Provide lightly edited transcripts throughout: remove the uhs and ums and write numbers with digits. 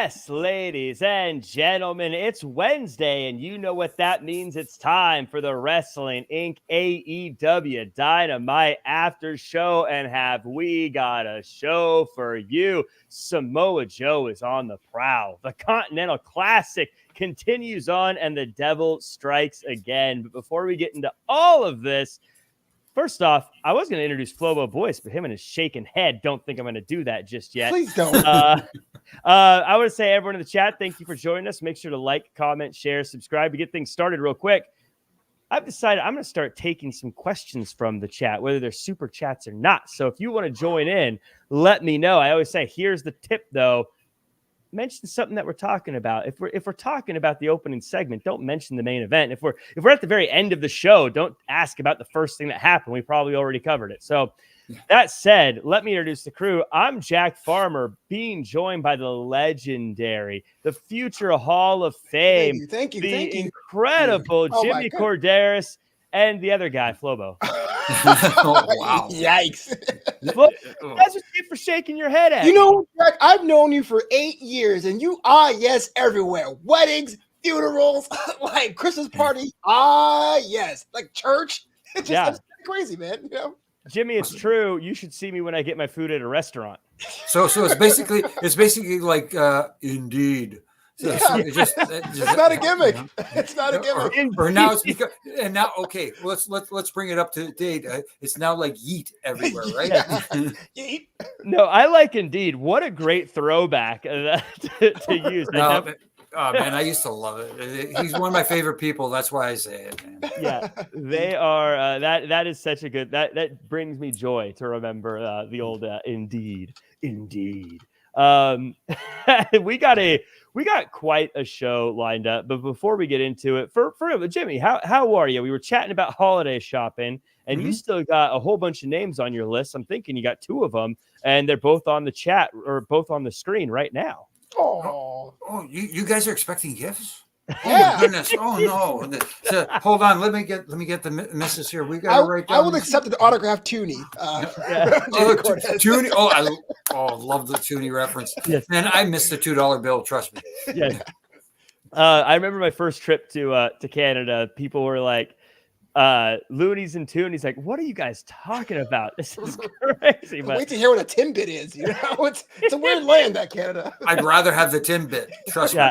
Yes, ladies and gentlemen, it's Wednesday, and you know what that means. It's time for the Wrestling Inc. AEW Dynamite after show, and have we got a show for you. Samoa Joe is on the prowl. The Continental Classic continues on, and the devil strikes again. But before we get into all of this, first off, I was going to introduce Flobo Boyce, but him and his shaking head don't think I'm going to do that just yet. Please don't. I want to say, everyone in the chat, thank you for joining us. Make sure to like, comment, share, subscribe. To get things started real quick, I've decided I'm going to start taking some questions from the chat, whether they're super chats or not. So if you want to join in, let me know. I always say, here's the tip, though. Mention something that we're talking about. If we're talking about the opening segment, don't mention the main event. If we're at the very end of the show, don't ask about the first thing that happened. We probably already covered it. So that said, let me introduce the crew. I'm Jack Farmer, being joined by the legendary, the future Hall of Fame, thank you, the incredible Jimmy Korderas, and the other guy, Flobo. Oh, wow. Yikes. Flobo, that's what you get for shaking your head at. You know, Jack, I've known you for 8 years, and you are, yes, everywhere. Weddings, funerals, like Christmas parties. Yes. Like church. It's just it's crazy, man. You know? Jimmy, it's true. You should see me when I get my food at a restaurant. So it's basically like indeed. So, it's not a gimmick. It's not a gimmick. Or now it's because, and now okay. Let's bring it up to date. It's now like yeet everywhere, right? Yeet. No, I like indeed. What a great throwback to use. Oh man, I used to love it. He's one of my favorite people. That's why I say it, man. Yeah, they are. That is such a good. That brings me joy to remember the old indeed. We got quite a show lined up. But before we get into it, for Jimmy, how are you? We were chatting about holiday shopping, and you still got a whole bunch of names on your list. I'm thinking you got 2 of them, and they're both on the chat or both on the screen right now. Oh, you guys are expecting gifts? Yeah. Oh my goodness! Oh no! So, hold on. Let me get the missus here. We got to write down. I will accept the autograph Toonie. Toonie. I love the Toonie reference. Yes. And I missed the $2 bill. Trust me. Yes. I remember my first trip to Canada. People were like, loonies and toonies, like, what are you guys talking about? This is crazy. But wait to hear what a Timbit is. You know, it's a weird land, that Canada. I'd rather have the Timbit. Trust me.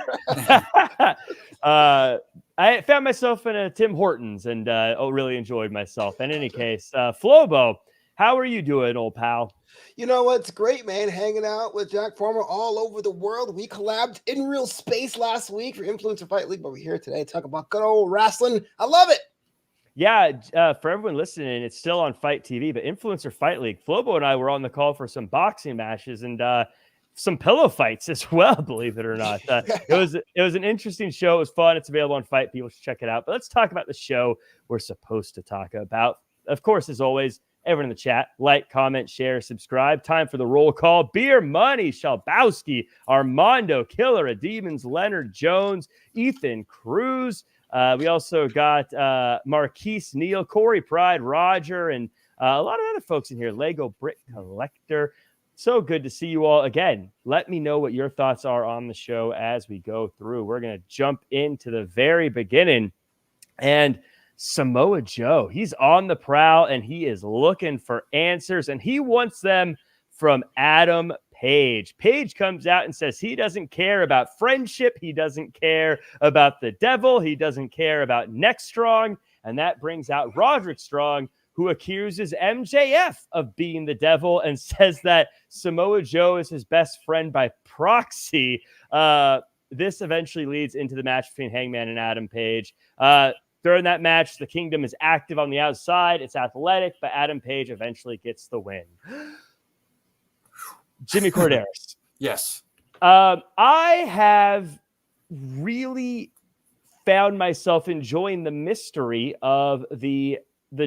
I found myself in a Tim Hortons and really enjoyed myself. In any case, Flobo, how are you doing, old pal? You know what's great, man? Hanging out with Jack Farmer all over the world. We collabed in real space last week for Influencer Fight League, but we're here today to talk about good old wrestling. I love it. Yeah, for everyone listening, it's still on Fight TV, but Influencer Fight League. Flobo and I were on the call for some boxing matches and some pillow fights as well, believe it or not. It was an interesting show. It was fun. It's available on Fight. People should check it out. But let's talk about the show we're supposed to talk about. Of course, as always, everyone in the chat, like, comment, share, subscribe. Time for the roll call. Beer Money, Shalbowski, Armando, Killer of Demons, Leonard Jones, Ethan Cruz. We also got Marquise Neal, Corey Pride, Roger, and a lot of other folks in here. Lego Brick Collector. So good to see you all again. Let me know what your thoughts are on the show as we go through. We're going to jump into the very beginning. And Samoa Joe, he's on the prowl and he is looking for answers, and he wants them from Adam Page. Page comes out and says he doesn't care about friendship. He doesn't care about the devil. He doesn't care about Neck Strong. And that brings out Roderick Strong, who accuses MJF of being the devil and says that Samoa Joe is his best friend by proxy. This eventually leads into the match between Hangman and Adam Page. During that match, the Kingdom is active on the outside. It's athletic, but Adam Page eventually gets the win. Jimmy Korderas. Yes. I have really found myself enjoying the mystery of the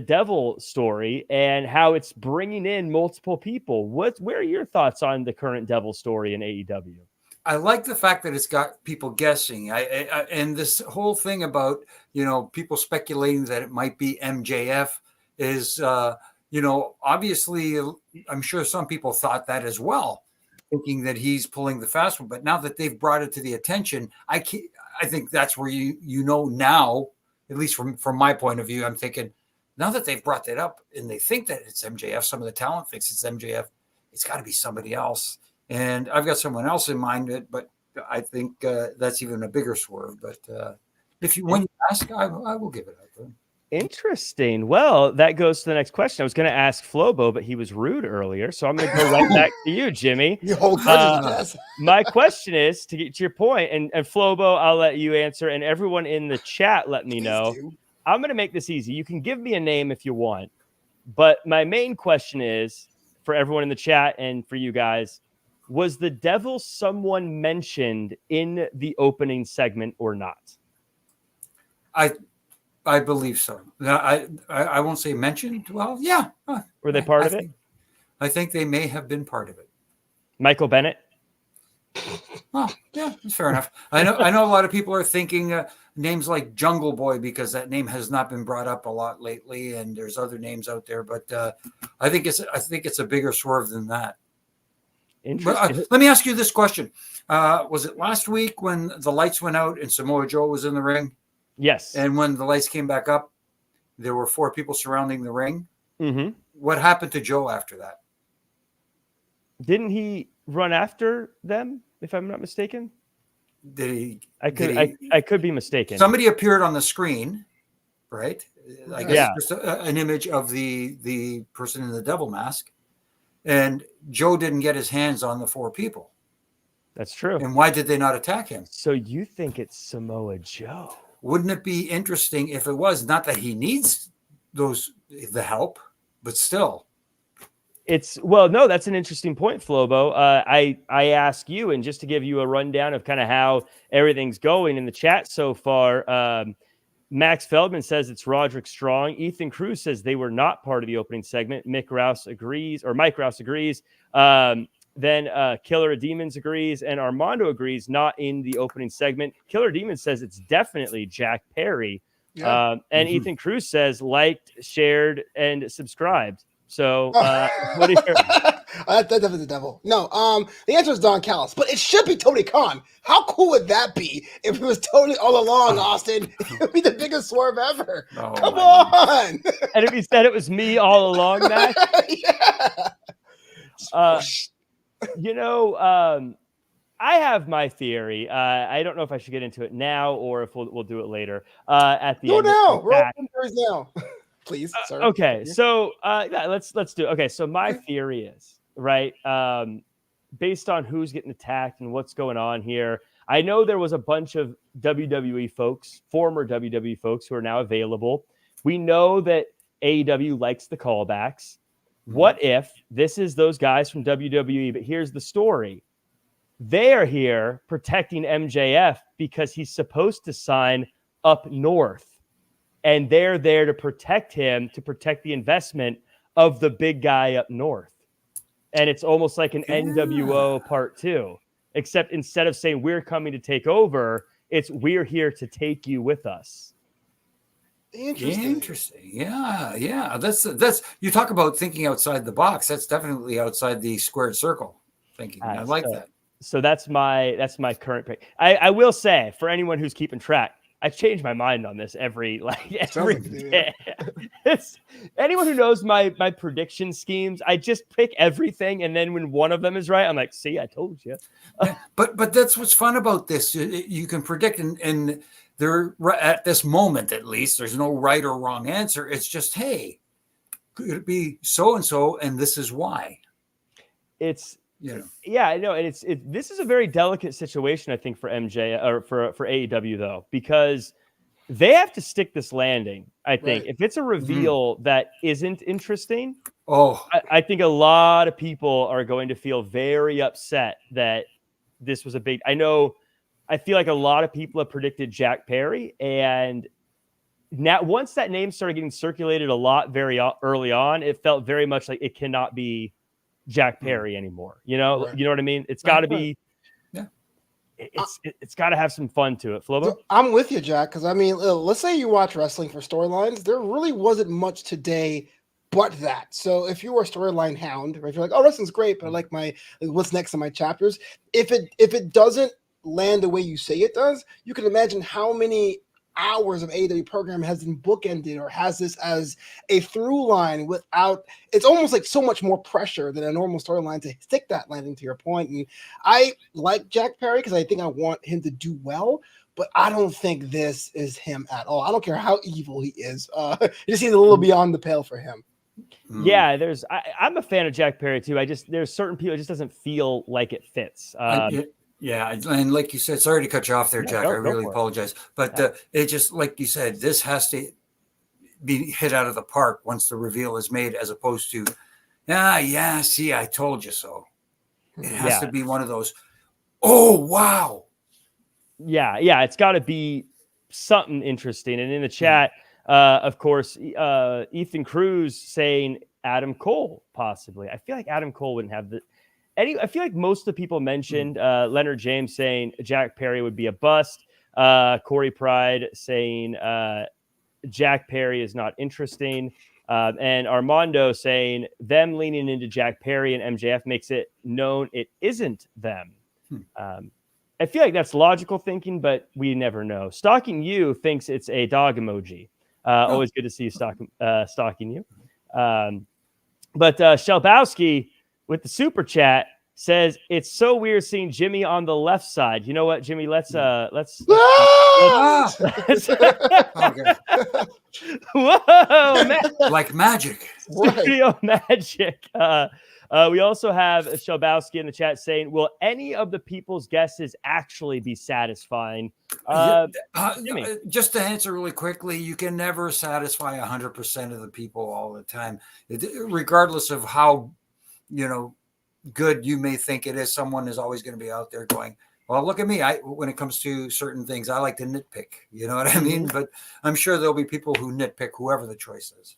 devil story and how it's bringing in multiple people. Where are your thoughts on the current devil story in AEW? I like the fact that it's got people guessing. And this whole thing about, people speculating that it might be MJF is, obviously, I'm sure some people thought that as well. thinking that he's pulling the fast one. But now that they've brought it to the attention, I think that's where you know now, at least from my point of view, I'm thinking now that they've brought that up and they think that it's MJF, some of the talent thinks it's MJF, it's got to be somebody else. And I've got someone else in mind, but I think that's even a bigger swerve. But when you ask, I will give it up to him. Interesting. Well, that goes to the next question. I was going to ask Flobo, but he was rude earlier, so I'm going to go right back to you, Jimmy. My question is, to get to your point, and Flobo, I'll let you answer, and everyone in the chat, let me know. I'm going to make this easy. You can give me a name if you want, but my main question is, for everyone in the chat and for you guys, was the devil someone mentioned in the opening segment or not? I believe so. I won't say mentioned. Well, yeah. Were they part of it? I think they may have been part of it. Michael Bennett? Oh, yeah, that's fair enough. I know a lot of people are thinking names like Jungle Boy because that name has not been brought up a lot lately, and there's other names out there. But I think it's a bigger swerve than that. Interesting. But, let me ask you this question: was it last week when the lights went out and Samoa Joe was in the ring? Yes. And when the lights came back up, there were 4 people surrounding the ring. Mm-hmm. What happened to Joe after that? Didn't he run after them, if I'm not mistaken? I could be mistaken. Somebody appeared on the screen, right? I guess Yeah. just an image of the person in the devil mask. And Joe didn't get his hands on the 4 people. That's true. And why did they not attack him? So you think it's Samoa Joe? Wouldn't it be interesting if it was? Not that he needs the help, but still. No, that's an interesting point, Flobo. I ask you, and just to give you a rundown of kind of how everything's going in the chat so far, Max Feldman says it's Roderick Strong. Ethan Cruz says they were not part of the opening segment. Mike Rouse agrees. Then Killer Demons agrees, and Armando agrees not in the opening segment. Killer Demons says it's definitely Jack Perry. Yeah. And Ethan Cruz says liked, shared, and subscribed. So what do you That's definitely the devil. No, the answer is Don Callis, but it should be Tony Khan. How cool would that be if it was Tony all along, Austin? It would be the biggest swerve ever. Oh, come on. And if he said it was me all along, Matt? Yeah. I have my theory. I don't know if I should get into it now or if we'll do it later. At the end. Now. We're open theories now. Please. Sir. Okay. So let's do it. Okay. So my theory is, right, based on who's getting attacked and what's going on here. I know there was a bunch of WWE folks, former WWE folks, who are now available. We know that AEW likes the callbacks. What if this is those guys from WWE? But here's the story. They are here protecting MJF because he's supposed to sign up north. And they're there to protect him, to protect the investment of the big guy up north. And it's almost like an NWO part 2. Except instead of saying we're coming to take over, it's we're here to take you with us. Interesting. Yeah. That's you talk about thinking outside the box. That's definitely outside the squared circle thinking. I like that. So that's my current pick. I will say, for anyone who's keeping track, I change my mind on this every day. Anyone who knows my prediction schemes, I just pick everything, and then when one of them is right, I'm like, see, I told you. But that's what's fun about this. You can predict, and there at this moment at least, there's no right or wrong answer. It's just, hey, could it be so and so, and this is why. Yeah, I know, and this is a very delicate situation, I think, for MJ or for AEW though, because they have to stick this landing. I think if it's a reveal that isn't interesting, I think a lot of people are going to feel very upset that this was a big. I feel like a lot of people have predicted Jack Perry, and now once that name started getting circulated a lot very early on, it felt very much like it cannot be Jack Perry anymore. You know what I mean? It's got to be. Yeah. It's got to have some fun to it. Flobo? So I'm with you, Jack, because I mean, let's say you watch wrestling for storylines. There really wasn't much today but that. So if you were a storyline hound, right, you're like, oh, wrestling's great, but I like what's next in my chapters. If it doesn't land the way you say it does, you can imagine how many hours of AEW program has been bookended or has this as a through line without. It's almost like so much more pressure than a normal storyline to stick that landing, to your point. And I like Jack Perry because I think I want him to do well, but I don't think this is him at all. I don't care how evil he is. It just seems a little beyond the pale for him. Yeah, I'm a fan of Jack Perry too. There's certain people, it just doesn't feel like it fits. Yeah, and like you said, sorry to cut you off there, Jack. I really apologize. But it just, like you said, this has to be hit out of the park once the reveal is made, as opposed to, see, I told you so. It has to be one of those, oh, wow. Yeah, it's got to be something interesting. And in the chat, of course, Ethan Cruz saying Adam Cole, possibly. I feel like Adam Cole wouldn't have the... I feel like most of the people mentioned Leonard James saying Jack Perry would be a bust. Corey Pride saying Jack Perry is not interesting. And Armando saying them leaning into Jack Perry and MJF makes it known it isn't them. I feel like that's logical thinking, but we never know. Stalking You thinks it's a dog emoji. Always good to see you stalking you. But Shelbowski with the super chat says it's so weird seeing Jimmy on the left side. You know what, Jimmy? Let's whoa, man. Like magic. Studio magic. We also have Shelbowski in the chat saying, will any of the people's guesses actually be satisfying? Just to answer really quickly, you can never satisfy 100% of the people all the time, regardless of how, good you may think it is. Someone is always going to be out there going, well, look at me. When it comes to certain things, I like to nitpick, you know what I mean? But I'm sure there'll be people who nitpick whoever the choice is.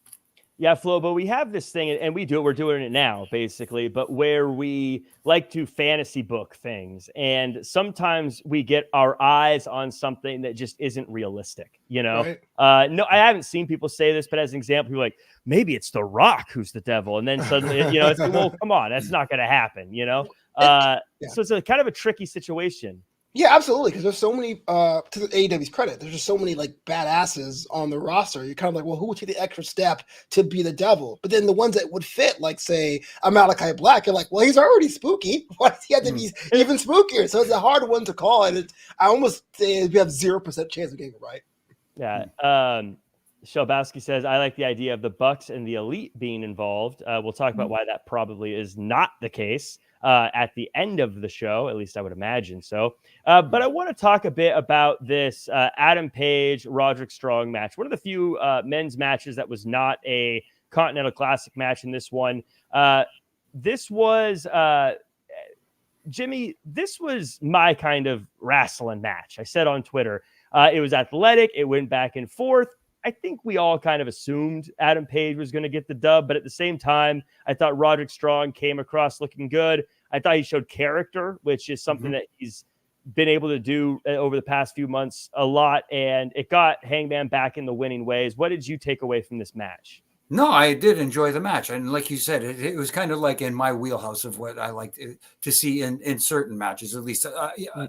Yeah, Flo, but we have this thing, and we're doing it now, basically, but where we like to fantasy book things. And sometimes we get our eyes on something that just isn't realistic, Right. No, I haven't seen people say this, but as an example, people are like, maybe it's The Rock who's the devil. And then suddenly, it's like, well, come on, that's not going to happen, So it's a kind of a tricky situation. Yeah, absolutely. Because there's so many, to the AEW's credit, there's just so many like badasses on the roster. You're kind of like, well, who would take the extra step to be the devil? But then the ones that would fit, like say a Malachi Black, you're like, well, he's already spooky. Why does he have to be even spookier? So it's a hard one to call, and I almost say we have 0% chance of getting it right. Yeah. Shelbowski says, I like the idea of the Bucks and the Elite being involved. We'll talk about why that probably is not the case at the end of the show. At least I would imagine so. But I want to talk a bit about this Adam Page, Roderick Strong match. One of the few men's matches that was not a Continental Classic match in this one. This was, Jimmy, this was my kind of wrestling match. I said on Twitter, it was athletic. It went back and forth. I think we all kind of assumed Adam Page was going to get the dub, but at the same time, I thought Roderick Strong came across looking good. I thought he showed character, which is something that he's been able to do over the past few months a lot, and it got Hangman back in the winning ways. What did you take away from this match? No, I did enjoy the match. And like you said, it was kind of like in my wheelhouse of what I like to see in certain matches, at least.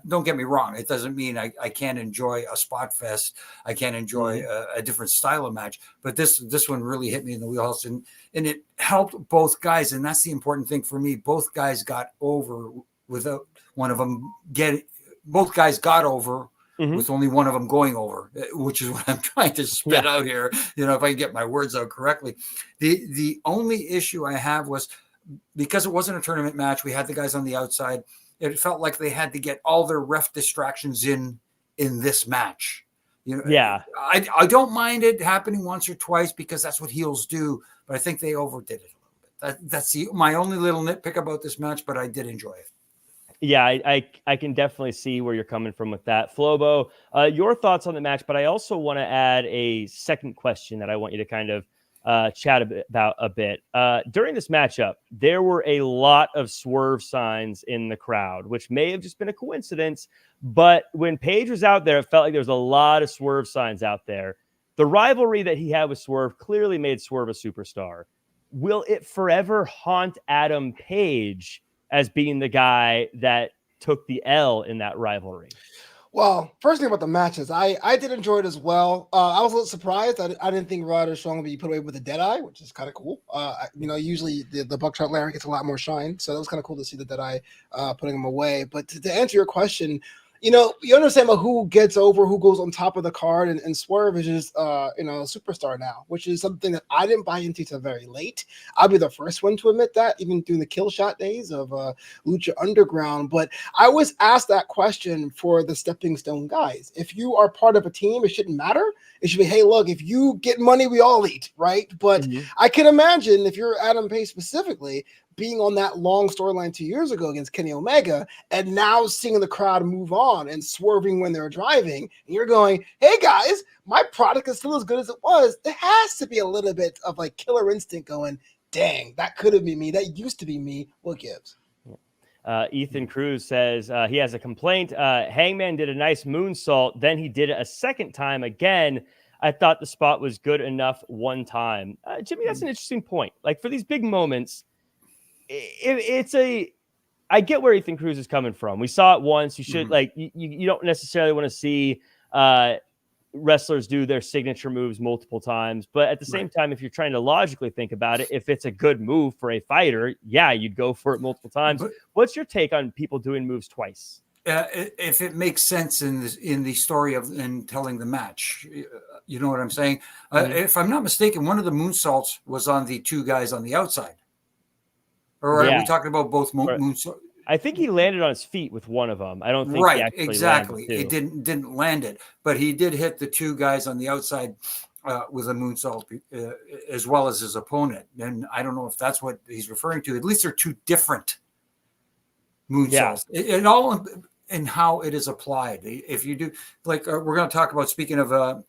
Don't get me wrong. It doesn't mean I can't enjoy a spot fest. I can't enjoy a different style of match. But this one really hit me in the wheelhouse. And it helped both guys. And that's the important thing for me. Both guys got over without one of them getting – both guys got over with only one of them going over, which is what I'm trying to spit out here, if I can get my words out correctly. The only issue I have was because it wasn't a tournament match, we had the guys on the outside. It felt like they had to get all their ref distractions in this match. I don't mind it happening once or twice because that's what heels do, but I think they overdid it a little bit. That's my only little nitpick about this match, but I did enjoy it. Yeah, I can definitely see where you're coming from with that. Flobo, your thoughts on the match, but I also want to add a second question that I want you to kind of chat about a bit. During this matchup, there were a lot of swerve signs in the crowd, which may have just been a coincidence, but when Page was out there, it felt like there was a lot of swerve signs out there. The rivalry that he had with Swerve clearly made Swerve a superstar. will it forever haunt Adam Page as being the guy that took the L in that rivalry? Well, first thing about the matches, I did enjoy it as well. I was a little surprised. I didn't think Roderick Strong would be put away with a Deadeye, which is kind of cool. Usually the Buckshot Lariat gets a lot more shine, so that was kind of cool to see the Deadeye putting him away. But to answer your question, you understand about who gets over, who goes on top of the card, and Swerve is just, a superstar now, which is something that I didn't buy into till very late. I'll be the first one to admit that, even during the kill shot days of Lucha Underground. But I was asked that question for the Stepping Stone guys. If you are part of a team, it shouldn't matter. It should be, hey, look, if you get money, we all eat, right? But I can imagine if you're Adam Page specifically, being on that long storyline 2 years ago against Kenny Omega, and now seeing the crowd move on and swerving when they're driving, and you're going, hey guys, my product is still as good as it was. There has to be a little bit of like killer instinct going, dang, that could have been me. That used to be me. What gives? Ethan Cruz says he has a complaint. Hangman did a nice moonsault. Then he did it a second time again. I thought the spot was good enough one time. Jimmy, that's an interesting point. Like for these big moments, I get where Ethan Cruz is coming from. We saw it once. You should you don't necessarily want to see wrestlers do their signature moves multiple times. But at the same time, if you're trying to logically think about it, if it's a good move for a fighter, yeah, you'd go for it multiple times. What's your take on people doing moves twice? If it makes sense in the story of in telling the match, you know what I'm saying? If I'm not mistaken, one of the moonsaults was on the two guys on the outside. Or are we talking about both moonsaults? I think he landed on his feet with one of them. I don't think he actually exactly. Landed it didn't land it, but he did hit the two guys on the outside with a moonsault as well as his opponent. And I don't know if that's what he's referring to. At least they're two different moonsaults. Yeah. It all in how it is applied. If you do, like we're going to talk about, speaking of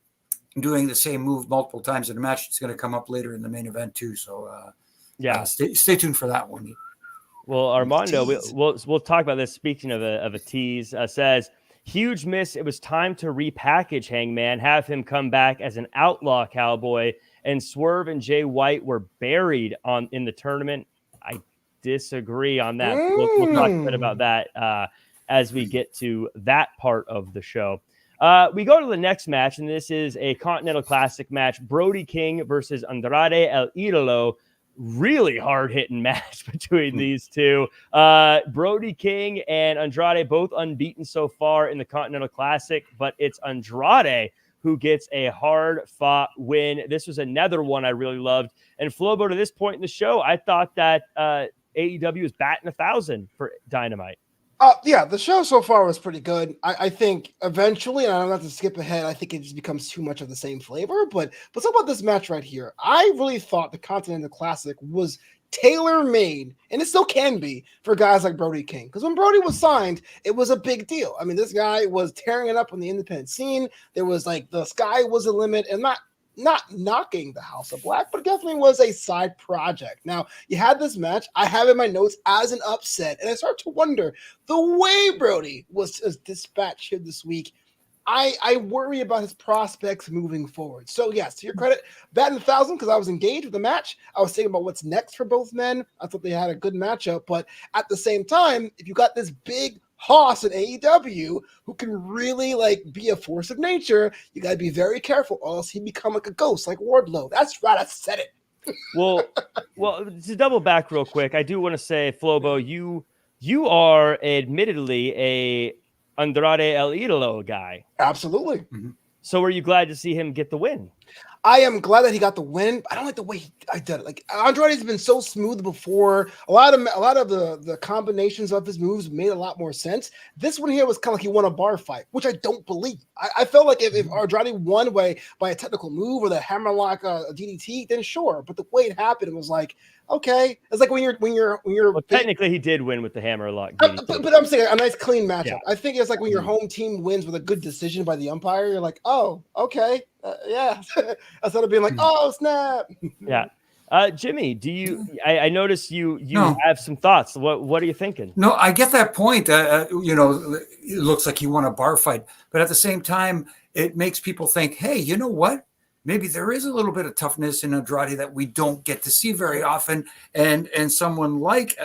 doing the same move multiple times in a match, it's going to come up later in the main event too. So stay tuned for that one. Well, Armando, we'll talk about this. Speaking of a tease, says huge miss. It was time to repackage Hangman, have him come back as an outlaw cowboy, and Swerve and Jay White were buried in the tournament. I disagree on that. We'll talk a bit about that as we get to that part of the show. We go to the next match, and this is a Continental Classic match: Brody King versus Andrade El Idolo. Really hard-hitting match between these two. Brody King and Andrade both unbeaten so far in the Continental Classic, but it's Andrade who gets a hard-fought win. This was another one I really loved. And Flobo, to this point in the show, I thought that AEW was batting 1,000 for Dynamite. The show so far was pretty good. I think eventually, and I don't have to skip ahead, I think it just becomes too much of the same flavor. But let's talk about this match right here. I really thought the Continental Classic was tailor-made, and it still can be, for guys like Brody King. Because when Brody was signed, it was a big deal. I mean, this guy was tearing it up on the independent scene. There was like the sky was the limit, and not knocking the House of Black, but definitely was a side project. Now, you had this match. I have in my notes as an upset, and I start to wonder the way Brody was dispatched here this week. I worry about his prospects moving forward. So, yes, to your credit, batting 1,000 because I was engaged with the match. I was thinking about what's next for both men. I thought they had a good matchup, but at the same time, if you got this big hoss in AEW who can really like be a force of nature, you got to be very careful, or else he become like a ghost like Wardlow. That's right, I said it. well, to double back real quick, I do want to say, Flobo, you are admittedly a Andrade El Idolo guy. Absolutely. Mm-hmm. So were you glad to see him get the win? I am glad that he got the win. I don't like the way I did it. Like Andrade's been so smooth before. A lot of the combinations of his moves made a lot more sense. This one here was kind of like he won a bar fight, which I don't believe. I felt like if Andrade won by a technical move or the hammerlock DDT, then sure. But the way it happened, it was like, okay. It's like when you're well, technically he did win with the hammerlock DDT. But I'm saying a nice clean matchup. Yeah. I think it's like when your home team wins with a good decision by the umpire, you're like, oh, okay. Yeah. Instead of being like, oh, snap. Yeah. Jimmy, do you? I notice you have some thoughts. What are you thinking? No, I get that point. It looks like he won a bar fight, but at the same time, it makes people think, hey, you know what? maybe there is a little bit of toughness in Andrade that we don't get to see very often, and someone like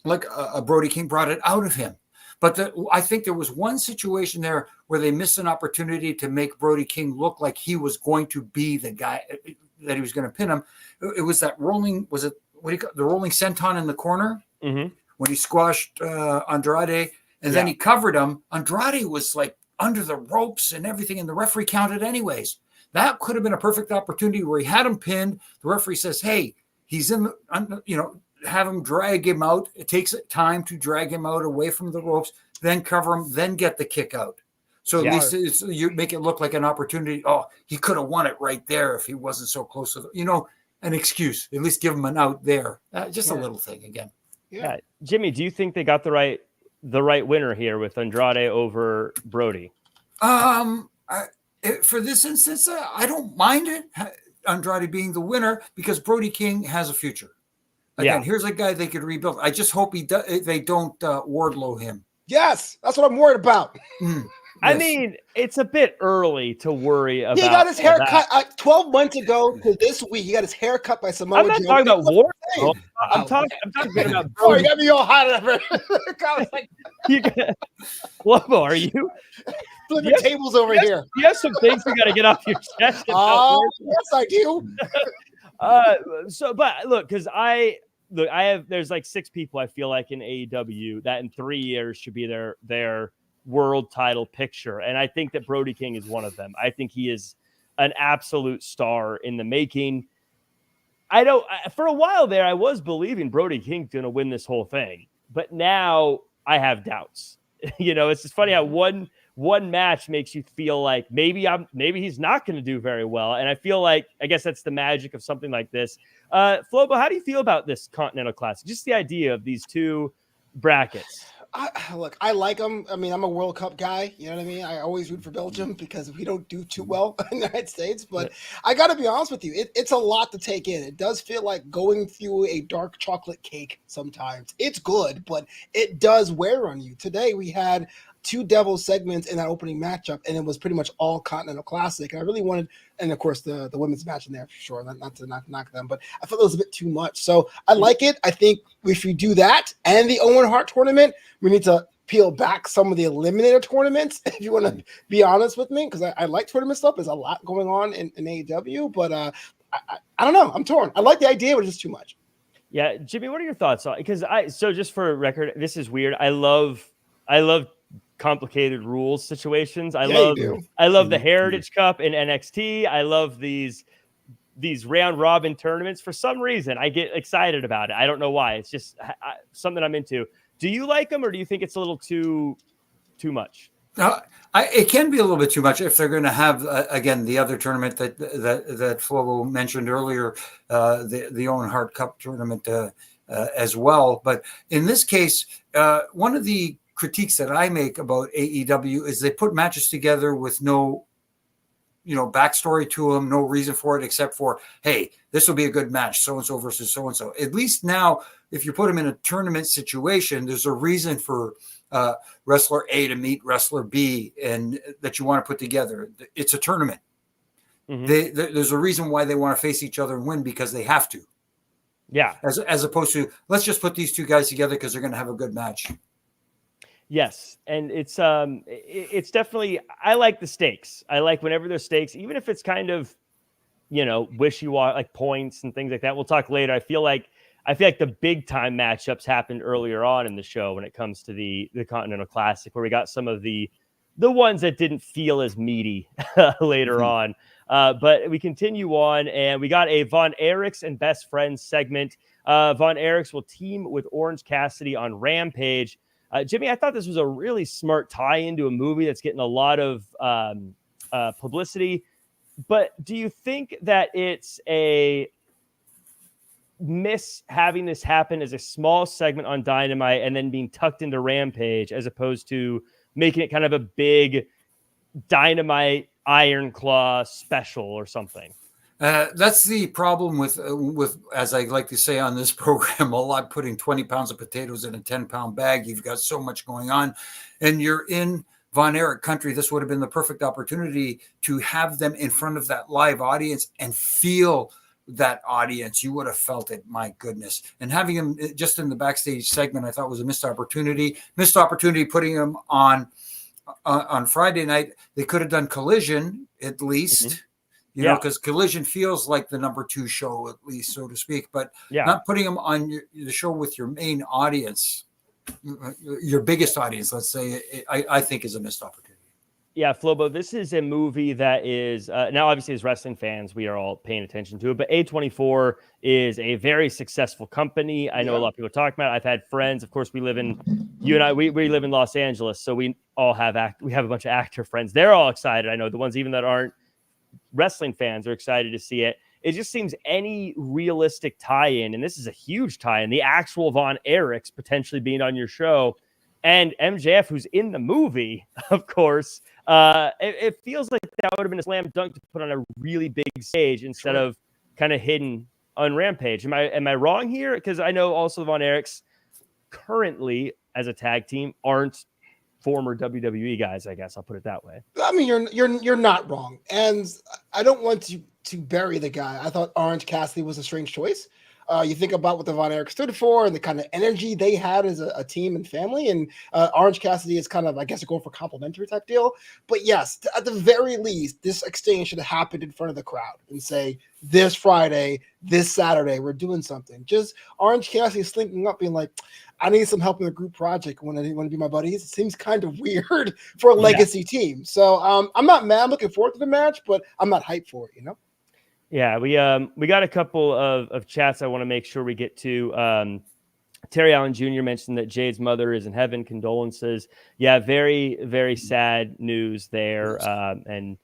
Brody King brought it out of him. But I think there was one situation there where they missed an opportunity to make Brody King look like he was going to be the guy that he was going to pin him. It was that rolling, was it the rolling senton in the corner when he squashed Andrade, and then he covered him. Andrade was like under the ropes and everything, and the referee counted anyways. That could have been a perfect opportunity where he had him pinned. The referee says, "Hey, he's in the, have him drag him out. It takes time to drag him out away from the ropes, then cover him, then get the kick out." So at least you make it look like an opportunity. Oh, he could have won it right there if he wasn't so close to an excuse. At least give him an out there. Just a little thing again. Yeah. Jimmy, do you think they got the right winner here with Andrade over Brody? For this instance, I don't mind it, Andrade being the winner, because Brody King has a future. Again, here's a guy they could rebuild. I just hope they don't Wardlow him. Yes, that's what I'm worried about. I mean, it's a bit early to worry about. He got his hair cut 12 months ago to this week. He got his hair cut by Samoa Joe. I'm not talking about Wardlow. I'm talking about. Oh, you got me all hot. Flobo, are you flipping tables over here? You have some things we got to get off your chest. Oh, yes, I do. But look, because there's like 6 people I feel like in AEW that in 3 years should be their world title picture, and I think that Brody King is one of them. I think he is an absolute star in the making. For a while there, I was believing Brody King's going to win this whole thing, but now I have doubts. It's just funny how one match makes you feel like maybe he's not going to do very well, and I guess that's the magic of something like this. Flobo, how do you feel about this Continental Classic? Just the idea of these 2 brackets. I like them. I mean, I'm a World Cup guy. You know what I mean? I always root for Belgium because we don't do too well in the United States. But I got to be honest with you. It's a lot to take in. It does feel like going through a dark chocolate cake sometimes. It's good, but it does wear on you. Today, we had 2 Devil segments in that opening matchup, and it was pretty much all Continental Classic. And I really wanted, and of course, the women's match in there for sure, not to knock them, but I felt it was a bit too much. So I like it. I think if you do that and the Owen Hart tournament, we need to peel back some of the eliminator tournaments, if you want to be honest with me, because I like tournament stuff. There's a lot going on in AEW, but I don't know. I'm torn. I like the idea, but it's just too much. Yeah, Jimmy, what are your thoughts on? Because so just for record, this is weird. I love complicated rules situations. I love the Heritage Cup in NXT. I love these round robin tournaments. For some reason, I get excited about it. I don't know why. It's just something I'm into. Do you like them, or do you think it's a little too much? It can be a little bit too much if they're going to have again the other tournament that Flobo mentioned earlier, the Owen Hart Cup tournament as well. But in this case, one of the critiques that I make about AEW is they put matches together with no, backstory to them, no reason for it except for, hey, this will be a good match, so-and-so versus so-and-so. At least now, if you put them in a tournament situation, there's a reason for wrestler A to meet wrestler B and that you want to put together. It's a tournament. There's a reason why they want to face each other and win, because they have to. Yeah. As opposed to, let's just put these 2 guys together because they're going to have a good match. Yes, and it's definitely, I like the stakes. I like whenever there's stakes, even if it's kind of, wishy-washy, like points and things like that. We'll talk later. I feel like the big time matchups happened earlier on in the show when it comes to the Continental Classic, where we got some of the ones that didn't feel as meaty later on. But we continue on, and we got a Von Erichs and Best Friends segment. Von Erichs will team with Orange Cassidy on Rampage. Jimmy, I thought this was a really smart tie-in to a movie that's getting a lot of publicity. But do you think that it's a miss having this happen as a small segment on Dynamite and then being tucked into Rampage, as opposed to making it kind of a big Dynamite Iron Claw special or something? That's the problem with, as I like to say on this program a lot, putting 20 pounds of potatoes in a 10-pound bag. You've got so much going on, and you're in Von Erich country, this would have been the perfect opportunity to have them in front of that live audience and feel that audience. You would have felt it. My goodness. And having him just in the backstage segment, I thought was a missed opportunity putting him on Friday night. They could have done Collision at least, you know, because Collision feels like the number 2 show, at least, so to speak, but not putting him on the show with your main audience, your biggest audience, let's say, I think is a missed opportunity. Yeah, Flobo, this is a movie that is now obviously as wrestling fans, we are all paying attention to it, but A24 is a very successful company. I know a lot of people talk about it. I've had friends, of course, we live in Los Angeles, so we all have we have a bunch of actor friends. They're all excited. I know the ones even that aren't wrestling fans are excited to see it. It just seems any realistic tie-in, and this is a huge tie-in, the actual Von Erichs potentially being on your show, and MJF, who's in the movie, of course, it feels like that would have been a slam dunk to put on a really big stage instead of kind of hidden on Rampage. Am I wrong here? Because I know also the Von Erichs currently as a tag team aren't former WWE guys. I guess I'll put it that way. I mean, you're not wrong, and I don't want to bury the guy. I thought Orange Cassidy was a strange choice. You think about what the Von Erich stood for and the kind of energy they had as a team and family. And Orange Cassidy is kind of, I guess, going for complimentary type deal. But yes, at the very least, this exchange should have happened in front of the crowd and say, this Friday, this Saturday, we're doing something. Just Orange Cassidy slinking up being like, I need some help in a group project when I didn't want to be my buddies. It seems kind of weird for a legacy team. So I'm not mad. I'm looking forward to the match, but I'm not hyped for it, you know? Yeah, we got a couple of chats I want to make sure we get to. Terry Allen Jr. mentioned that Jade's mother is in heaven. Condolences. Yeah, very, very sad news there. And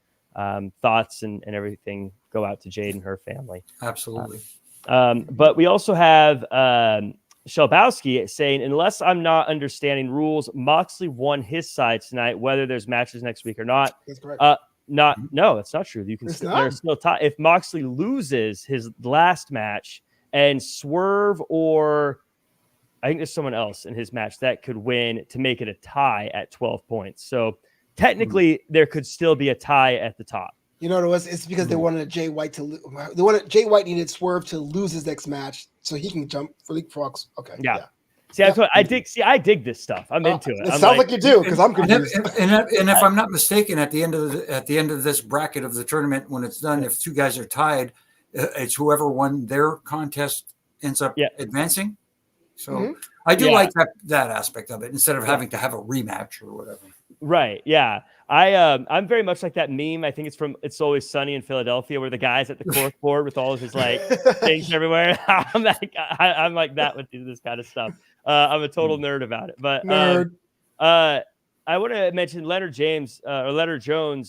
thoughts and everything go out to Jade and her family. Absolutely. But we also have Shelbowski saying, unless I'm not understanding rules, Moxley won his side tonight, whether there's matches next week or not. That's correct. No, that's not true. You can there's still tie. If Moxley loses his last match and Swerve or I think there's someone else in his match that could win to make it a tie at 12 points. So technically there could still be a tie at the top. You know what it was? It's because they wanted Jay White Jay White needed Swerve to lose his next match so he can jump for leapfrogs. Okay. Yeah. See, that's what I dig. See, I dig this stuff. I'm into it. It sounds like you do because I'm confused. And if I'm not mistaken, at the end of this bracket of the tournament, when it's done, if 2 guys are tied, it's whoever won their contest ends up advancing. So I do like that aspect of it instead of having to have a rematch or whatever. Right. Yeah. I'm very much like that meme. I think it's from It's Always Sunny in Philadelphia, where the guy's at the cork board with all of his like things everywhere. I'm like that with this kind of stuff. I'm a total nerd about it. But I want to mention Leonard Jones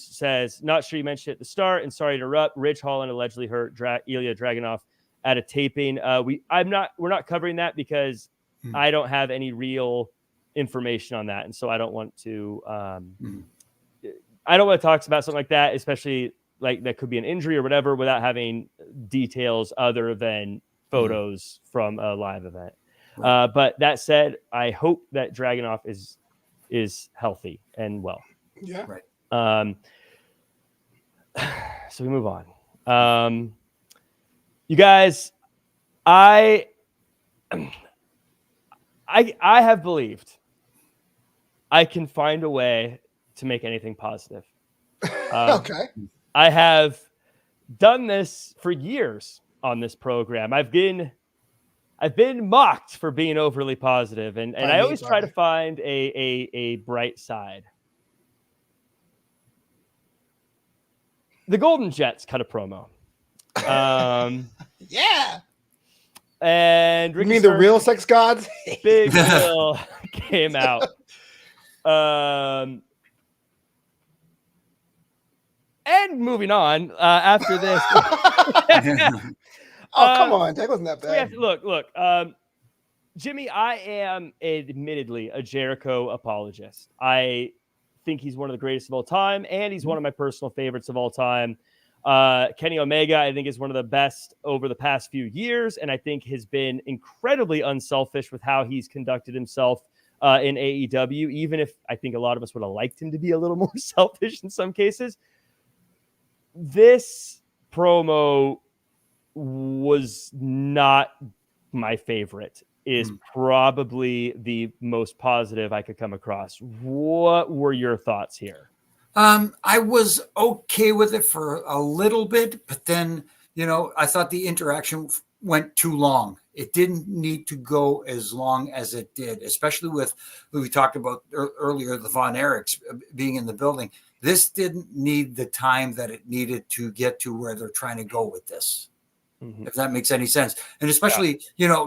says, not sure you mentioned it at the start, and sorry to interrupt. Ridge Holland allegedly hurt Ilya Dragunov at a taping. We're not covering that because I don't have any real information on that, and so I don't want to. I don't want to talk about something like that, especially like that could be an injury or whatever, without having details other than photos from a live event. Right. But that said, I hope that Dragunov is healthy and well. Yeah. Right. So we move on. You guys, I have believed I can find a way to make anything positive. Okay. I have done this for years on this program. I've been mocked for being overly positive, and I always try to find a bright side. The Golden Jets cut a promo. Yeah. And Ricky, you mean the real sex gods? Big Bill came out. And moving on after this. Come on. That wasn't that bad. Look. Jimmy, I am admittedly a Jericho apologist. I think he's one of the greatest of all time, and he's one of my personal favorites of all time. Kenny Omega, I think, is one of the best over the past few years, and I think has been incredibly unselfish with how he's conducted himself in AEW, even if I think a lot of us would have liked him to be a little more selfish in some cases. This promo was not my favorite, is probably the most positive I could come across. What were your thoughts here? I was okay with it for a little bit, but then, I thought the interaction went too long. It didn't need to go as long as it did, especially with who we talked about earlier, the Von Erichs being in the building. This didn't need the time that it needed to get to where they're trying to go with this, if that makes any sense. And especially,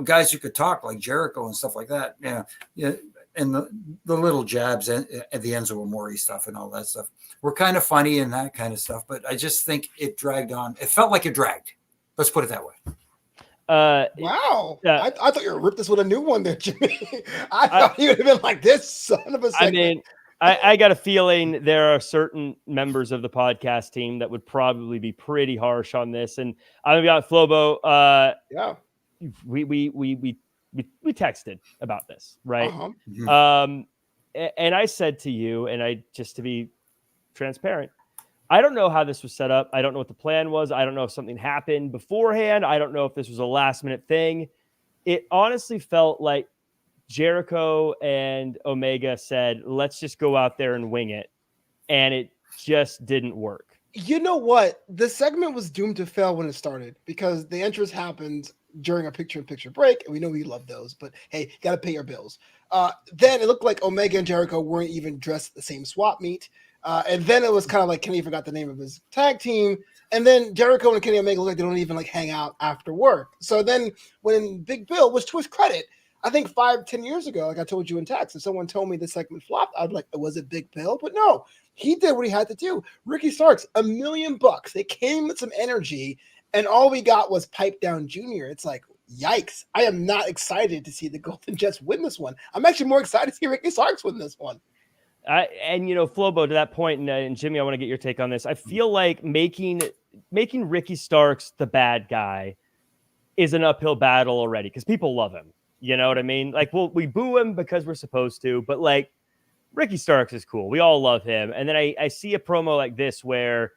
guys who could talk like Jericho and stuff like that. Yeah. And the little jabs at the Enzo Amore stuff and all that stuff were kind of funny and that kind of stuff. But I just think it dragged on. It felt like it dragged. Let's put it that way. Wow. I thought you were ripped this with a new one there, Jimmy. I thought you would have been like this son of a segment. I mean, I got a feeling there are certain members of the podcast team that would probably be pretty harsh on this. And I've got Flobo. We texted about this, right? And I said to you, and just to be transparent, I don't know how this was set up. I don't know what the plan was. I don't know if something happened beforehand. I don't know if this was a last minute thing. It honestly felt like Jericho and Omega said, let's just go out there and wing it. And it just didn't work. You know what? The segment was doomed to fail when it started because the entrance happened during a picture-in-picture break, and we know we love those, but hey, you got to pay your bills. Then it looked like Omega and Jericho weren't even dressed at the same swap meet. And then it was kind of like Kenny forgot the name of his tag team. And then Jericho and Kenny Omega look like they don't even hang out after work. So then when Big Bill, was to his credit, I think 5-10 years ago, like I told you in text, and someone told me the segment flopped, I'd be like, was it Big Bill? But no, he did what he had to do. Ricky Starks, $1 million. They came with some energy, and all we got was Pipe Down Jr. It's like, yikes. I am not excited to see the Golden Jets win this one. I'm actually more excited to see Ricky Starks win this one. And Flobo, to that point, and Jimmy, I want to get your take on this. I feel like making Ricky Starks the bad guy is an uphill battle already because people love him. You know what I mean? Like, we boo him because we're supposed to, but like Ricky Starks is cool. We all love him. And then I see a promo like this where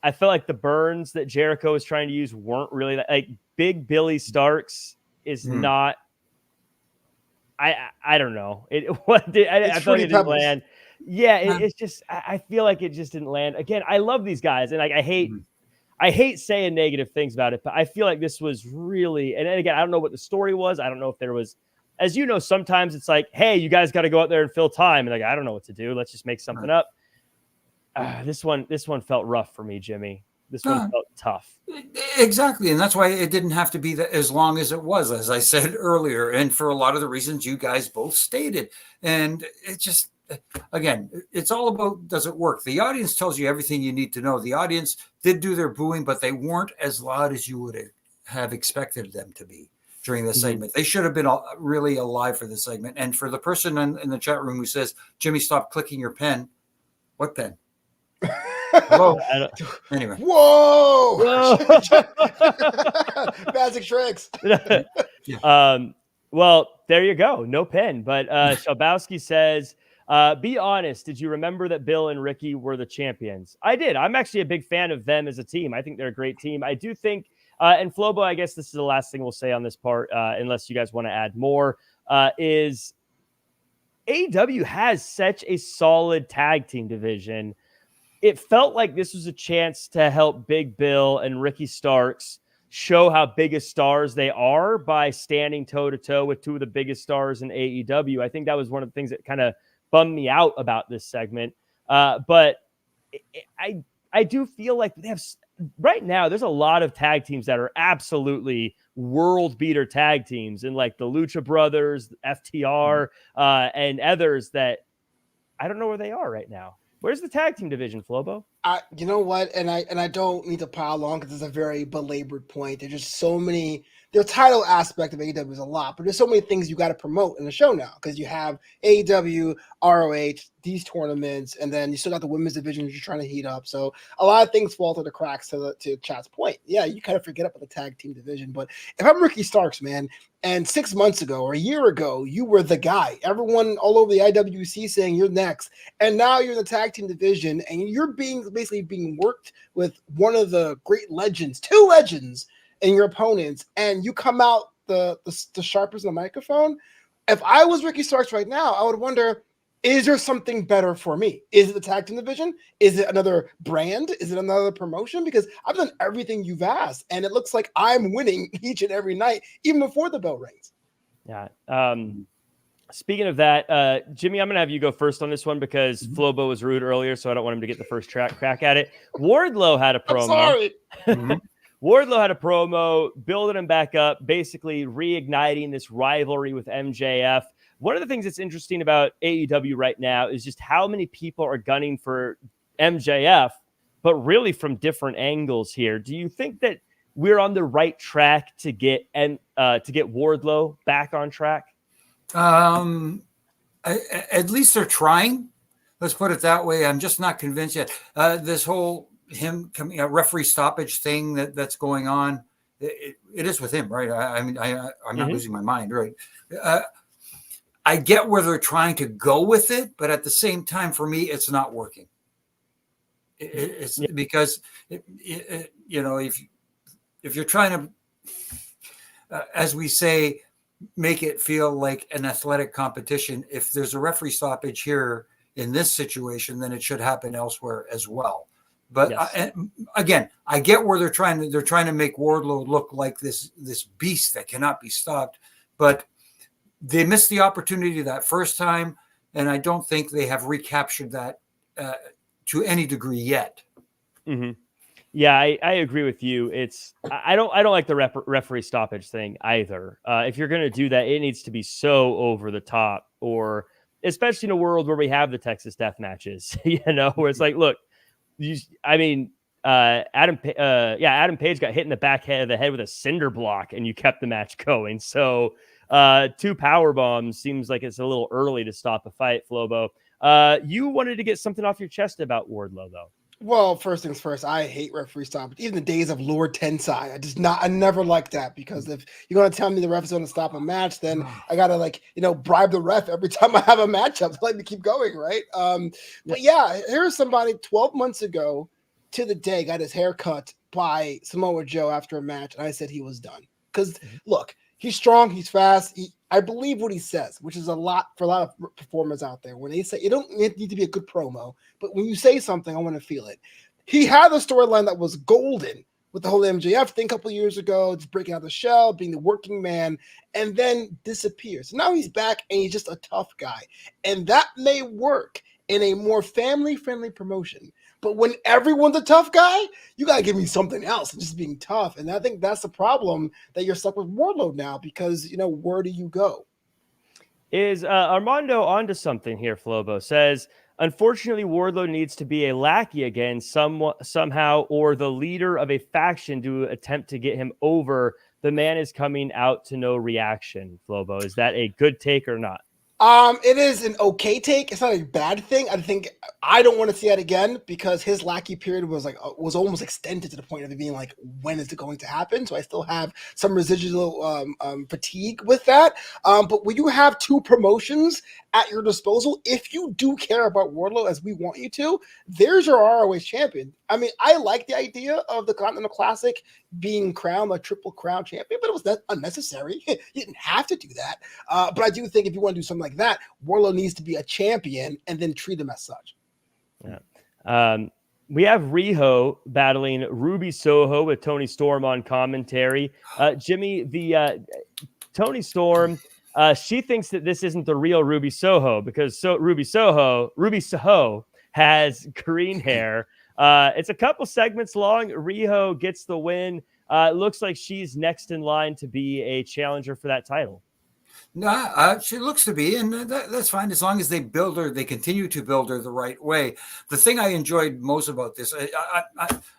I felt like the burns that Jericho was trying to use weren't really like Big Billy Starks is not. I don't know. I felt like it didn't land. Yeah, it's just I feel like it just didn't land. Again, I love these guys, and like I hate saying negative things about it, but I feel like this was really. And then again, I don't know what the story was. I don't know if there was, as you know, sometimes it's like, hey, you guys got to go out there and fill time, and like I don't know what to do. Let's just make something up. This one felt rough for me, Jimmy. This one felt tough. Exactly. And that's why it didn't have to be as long as it was, as I said earlier, and for a lot of the reasons you guys both stated. And it just, again, it's all about, does it work? The audience tells you everything you need to know. The audience did do their booing, but they weren't as loud as you would have expected them to be during the segment. They should have been really alive for the segment. And for the person in the chat room who says, Jimmy, stop clicking your pen. What pen? Hello. Anyway. Whoa! Magic tricks. Well, there you go. No pen. But Shabowski says, be honest. Did you remember that Bill and Ricky were the champions? I did. I'm actually a big fan of them as a team. I think they're a great team. I do think, and Flobo, I guess this is the last thing we'll say on this part, unless you guys want to add more, is AEW has such a solid tag team division. It felt like this was a chance to help Big Bill and Ricky Starks show how big of stars they are by standing toe-to-toe with two of the biggest stars in AEW. I think that was one of the things that kind of bummed me out about this segment. But I do feel like they have right now, there's a lot of tag teams that are absolutely world beater tag teams, and like the Lucha Brothers, FTR, and others that I don't know where they are right now. Where's the tag team division, Flobo? You know what, and I don't need to pile on because it's a very belabored point. There's just so many. The title aspect of AEW is a lot, but there's so many things you got to promote in the show now because you have AEW, ROH, these tournaments, and then you still got the women's division you're trying to heat up. So a lot of things fall through the cracks. To Chad's point, yeah, you kind of forget about the tag team division. But if I'm Ricky Starks, man, and 6 months ago or a year ago, you were the guy. Everyone all over the IWC saying you're next, and now you're in the tag team division, and you're basically being worked with one of the great legends, two legends, and your opponents, and you come out the sharpest in the microphone. If I was Ricky Starks right now, I would wonder, is there something better for me? Is it the tag team division? Is it another brand? Is it another promotion? Because I've done everything you've asked, and it looks like I'm winning each and every night, even before the bell rings. Yeah. Speaking of that, Jimmy, I'm going to have you go first on this one because Flobo was rude earlier, so I don't want him to get the first crack at it. Wardlow had a promo. I'm sorry. Wardlow had a promo, building him back up, basically reigniting this rivalry with MJF. One of the things that's interesting about AEW right now is just how many people are gunning for MJF, but really from different angles here. Do you think that we're on the right track to get Wardlow back on track? At least they're trying. Let's put it that way. I'm just not convinced yet. This whole him coming referee stoppage thing that's going on. It is with him, right? I'm not losing my mind, right? I get where they're trying to go with it, but at the same time, for me, it's not working. It's because if you're trying to, as we say, make it feel like an athletic competition. If there's a referee stoppage here in this situation, then it should happen elsewhere as well. But again, I get where they're trying to make Wardlow look like this beast that cannot be stopped, but they missed the opportunity that first time, and I don't think they have recaptured that to any degree yet. Mm-hmm. Yeah, I agree with you. I don't like the referee stoppage thing either. If you're going to do that, it needs to be so over the top, or especially in a world where we have the Texas death matches, where it's like, look, Adam Page got hit in the back of the head with a cinder block, and you kept the match going. So 2 power bombs seems like it's a little early to stop a fight, Flobo. You wanted to get something off your chest about Wardlow, though. Well, first things first, I hate referee stoppage. Even the days of Lord Tensai, I never liked that, because if you're going to tell me the ref is going to stop a match, then I got to, bribe the ref every time I have a matchup to let me keep going, right? But yeah, here's somebody 12 months ago to the day got his hair cut by Samoa Joe after a match, and I said he was done. Because, look, he's strong, he's fast, I believe what he says, which is a lot for a lot of performers out there. When they say, you don't need to be a good promo, but when you say something, I want to feel it. He had a storyline that was golden with the whole MJF thing a couple of years ago, just breaking out the shell, being the working man, and then disappears. Now he's back, and he's just a tough guy. And that may work in a more family-friendly promotion. But when everyone's a tough guy, you got to give me something else than just being tough. And I think that's the problem that you're stuck with Wardlow now, because, where do you go? Is Armando onto something here, Flobo? Says, unfortunately, Wardlow needs to be a lackey again somehow, or the leader of a faction to attempt to get him over. The man is coming out to no reaction, Flobo. Is that a good take or not? It is an okay take. It's not a bad thing. I don't want to see that again, because his lackey period was almost extended to the point of it being like, when is it going to happen? So I still have some residual fatigue with that. But when you have 2 promotions at your disposal, if you do care about Wardlow as we want you to, there's your ROH champion. I like the idea of the Continental Classic being crowned a triple crown champion, but it was unnecessary. You didn't have to do that. But I do think if you want to do something like that, Wardlow needs to be a champion and then treat him as such. Yeah. We have Riho battling Ruby Soho with Tony Storm on commentary. Jimmy, the Tony Storm, she thinks that this isn't the real Ruby Soho, because Ruby Soho has green hair. It's a couple segments long. Riho gets the win. It looks like she's next in line to be a challenger for that title. No, she looks to be, and that's fine as long as they build her. They continue to build her the right way. The thing I enjoyed most about this,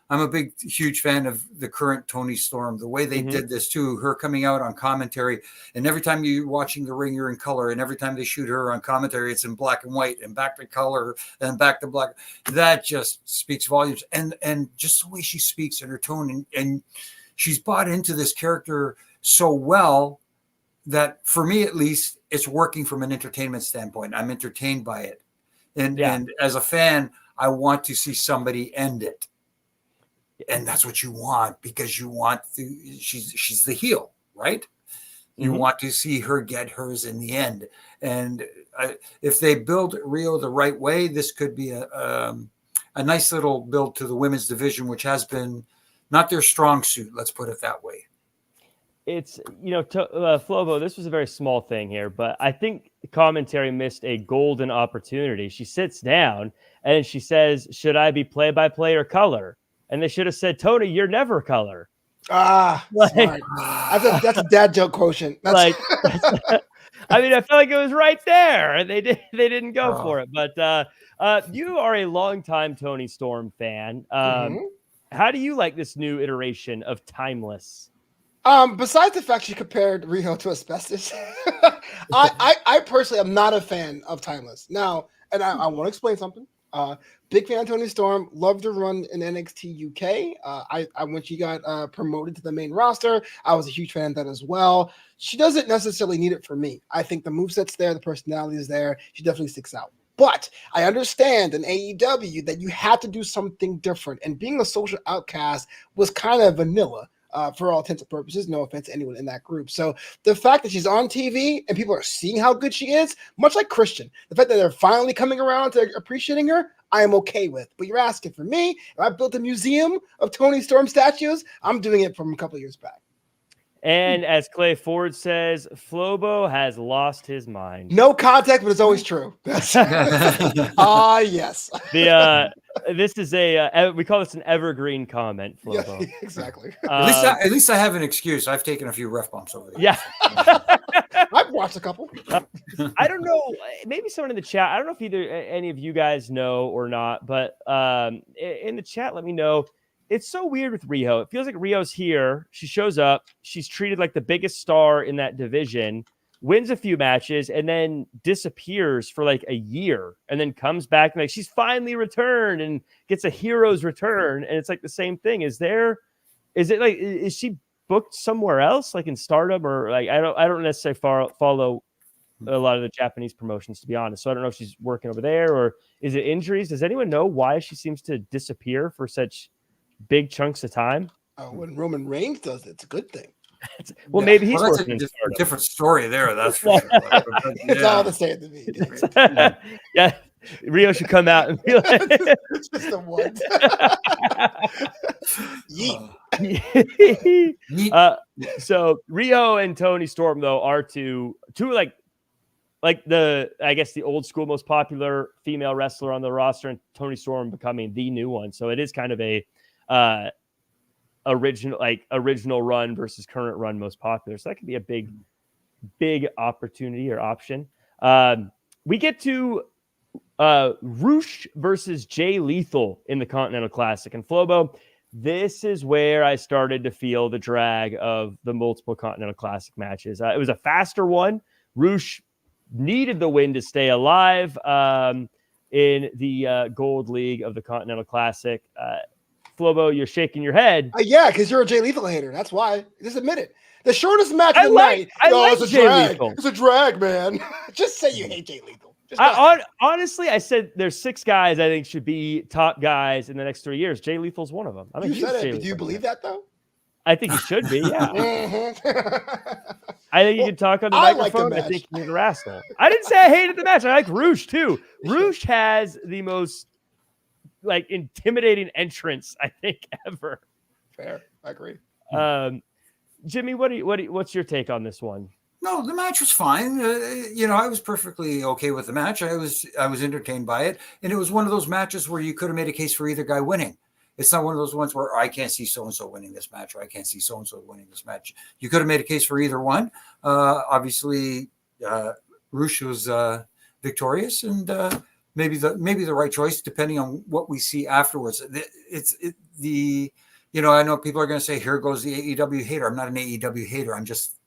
I'm a huge fan of the current Toni Storm. The way they did this too, her coming out on commentary, and every time you're watching the ring, you're in color, and every time they shoot her on commentary, it's in black and white, and back to color, and back to black. That just speaks volumes, and just the way she speaks and her tone, and she's bought into this character so well. That for me, at least, it's working from an entertainment standpoint. I'm entertained by it. And as a fan, I want to see somebody end it. And that's what you want, because you want she's the heel, right? You want to see her get hers in the end. And if they build Rio the right way, this could be a nice little build to the women's division, which has been not their strong suit. Let's put it that way. It's, Flobo, this was a very small thing here, but I think commentary missed a golden opportunity. She sits down and she says, should I be play-by-play or color? And they should have said, Tony, you're never color. Smart. That's a dad joke quotient. That's... I mean, I felt like it was right there. They didn't go for it. But you are a longtime Toni Storm fan. How do you like this new iteration of Timeless? Besides the fact she compared Riho to asbestos, I personally am not a fan of Timeless. Now, and I want to explain something. Big fan of Toni Storm. Loved her run in NXT UK. When she got promoted to the main roster, I was a huge fan of that as well. She doesn't necessarily need it for me. I think the moveset's there, the personality is there. She definitely sticks out. But I understand in AEW that you had to do something different. And being a social outcast was kind of vanilla. For all intents and purposes, no offense to anyone in that group. So the fact that she's on TV and people are seeing how good she is, much like Christian, the fact that they're finally coming around to appreciating her, I am okay with. But you're asking for me. If I built a museum of Toni Storm statues, I'm doing it from a couple of years back. And as Clay Ford says, Flobo has lost his mind. No context, but it's always true. Yes. This is we call this an evergreen comment, Flobo. Yeah, exactly. At least I have an excuse. I've taken a few ref bumps over there. Yeah. I've watched a couple. I don't know. Maybe someone in the chat. I don't know if any of you guys know or not, but in the chat, let me know. It's so weird with Riho. It feels like Rio's here. She shows up. She's treated like the biggest star in that division, wins a few matches, and then disappears for like a year, and then comes back and like she's finally returned and gets a hero's return. And it's like the same thing. Is she booked somewhere else, like in Stardom, or like I don't necessarily follow a lot of the Japanese promotions, to be honest. So I don't know if she's working over there, or is it injuries? Does anyone know why she seems to disappear for such big chunks of time? When Roman Reigns does it, it's a good thing. Maybe he's that's working a different story there. That's for sure. It's all the same to me. Yeah, Rio should come out and be like, it's just the one. So Rio and Toni Storm, though, are two like the, I guess, the old school most popular female wrestler on the roster, and Toni Storm becoming the new one. So it is kind of a original run versus current run most popular. So that could be a big opportunity or option. We get to Roosh versus Jay Lethal in the Continental Classic. And Flobo, this is where I started to feel the drag of the multiple Continental Classic matches. It was a faster one. Roosh needed the win to stay alive in the Gold League of the Continental Classic. Flobo, you're shaking your head. Yeah, because you're a Jay Lethal hater. That's why. Just admit it. The shortest match of the night. It's a drag. Lethal. It's a drag, man. Just say you hate Jay Lethal. Honestly, I said there's 6 guys I think should be top guys in the next 3 years. Jay Lethal's one of them. I mean, you said it, but do you believe that, though? I think he should be, yeah. I think you can talk on the microphone. I think he's a rascal. I didn't say I hated the match. I like Roosh, too. Roosh has the most intimidating entrance, I think, ever. Fair. I agree. Jimmy, what's your take on this one? No, the match was fine. I was perfectly okay with the match. I was entertained by it, and it was one of those matches where you could have made a case for either guy winning. It's not one of those ones where I can't see so-and-so winning this match, or I can't see so-and-so winning this match. You could have made a case for either one. Obviously, Rush was victorious, and maybe the right choice, depending on what we see afterwards. I know people are going to say, here goes the AEW hater. I'm not an AEW hater. I'm just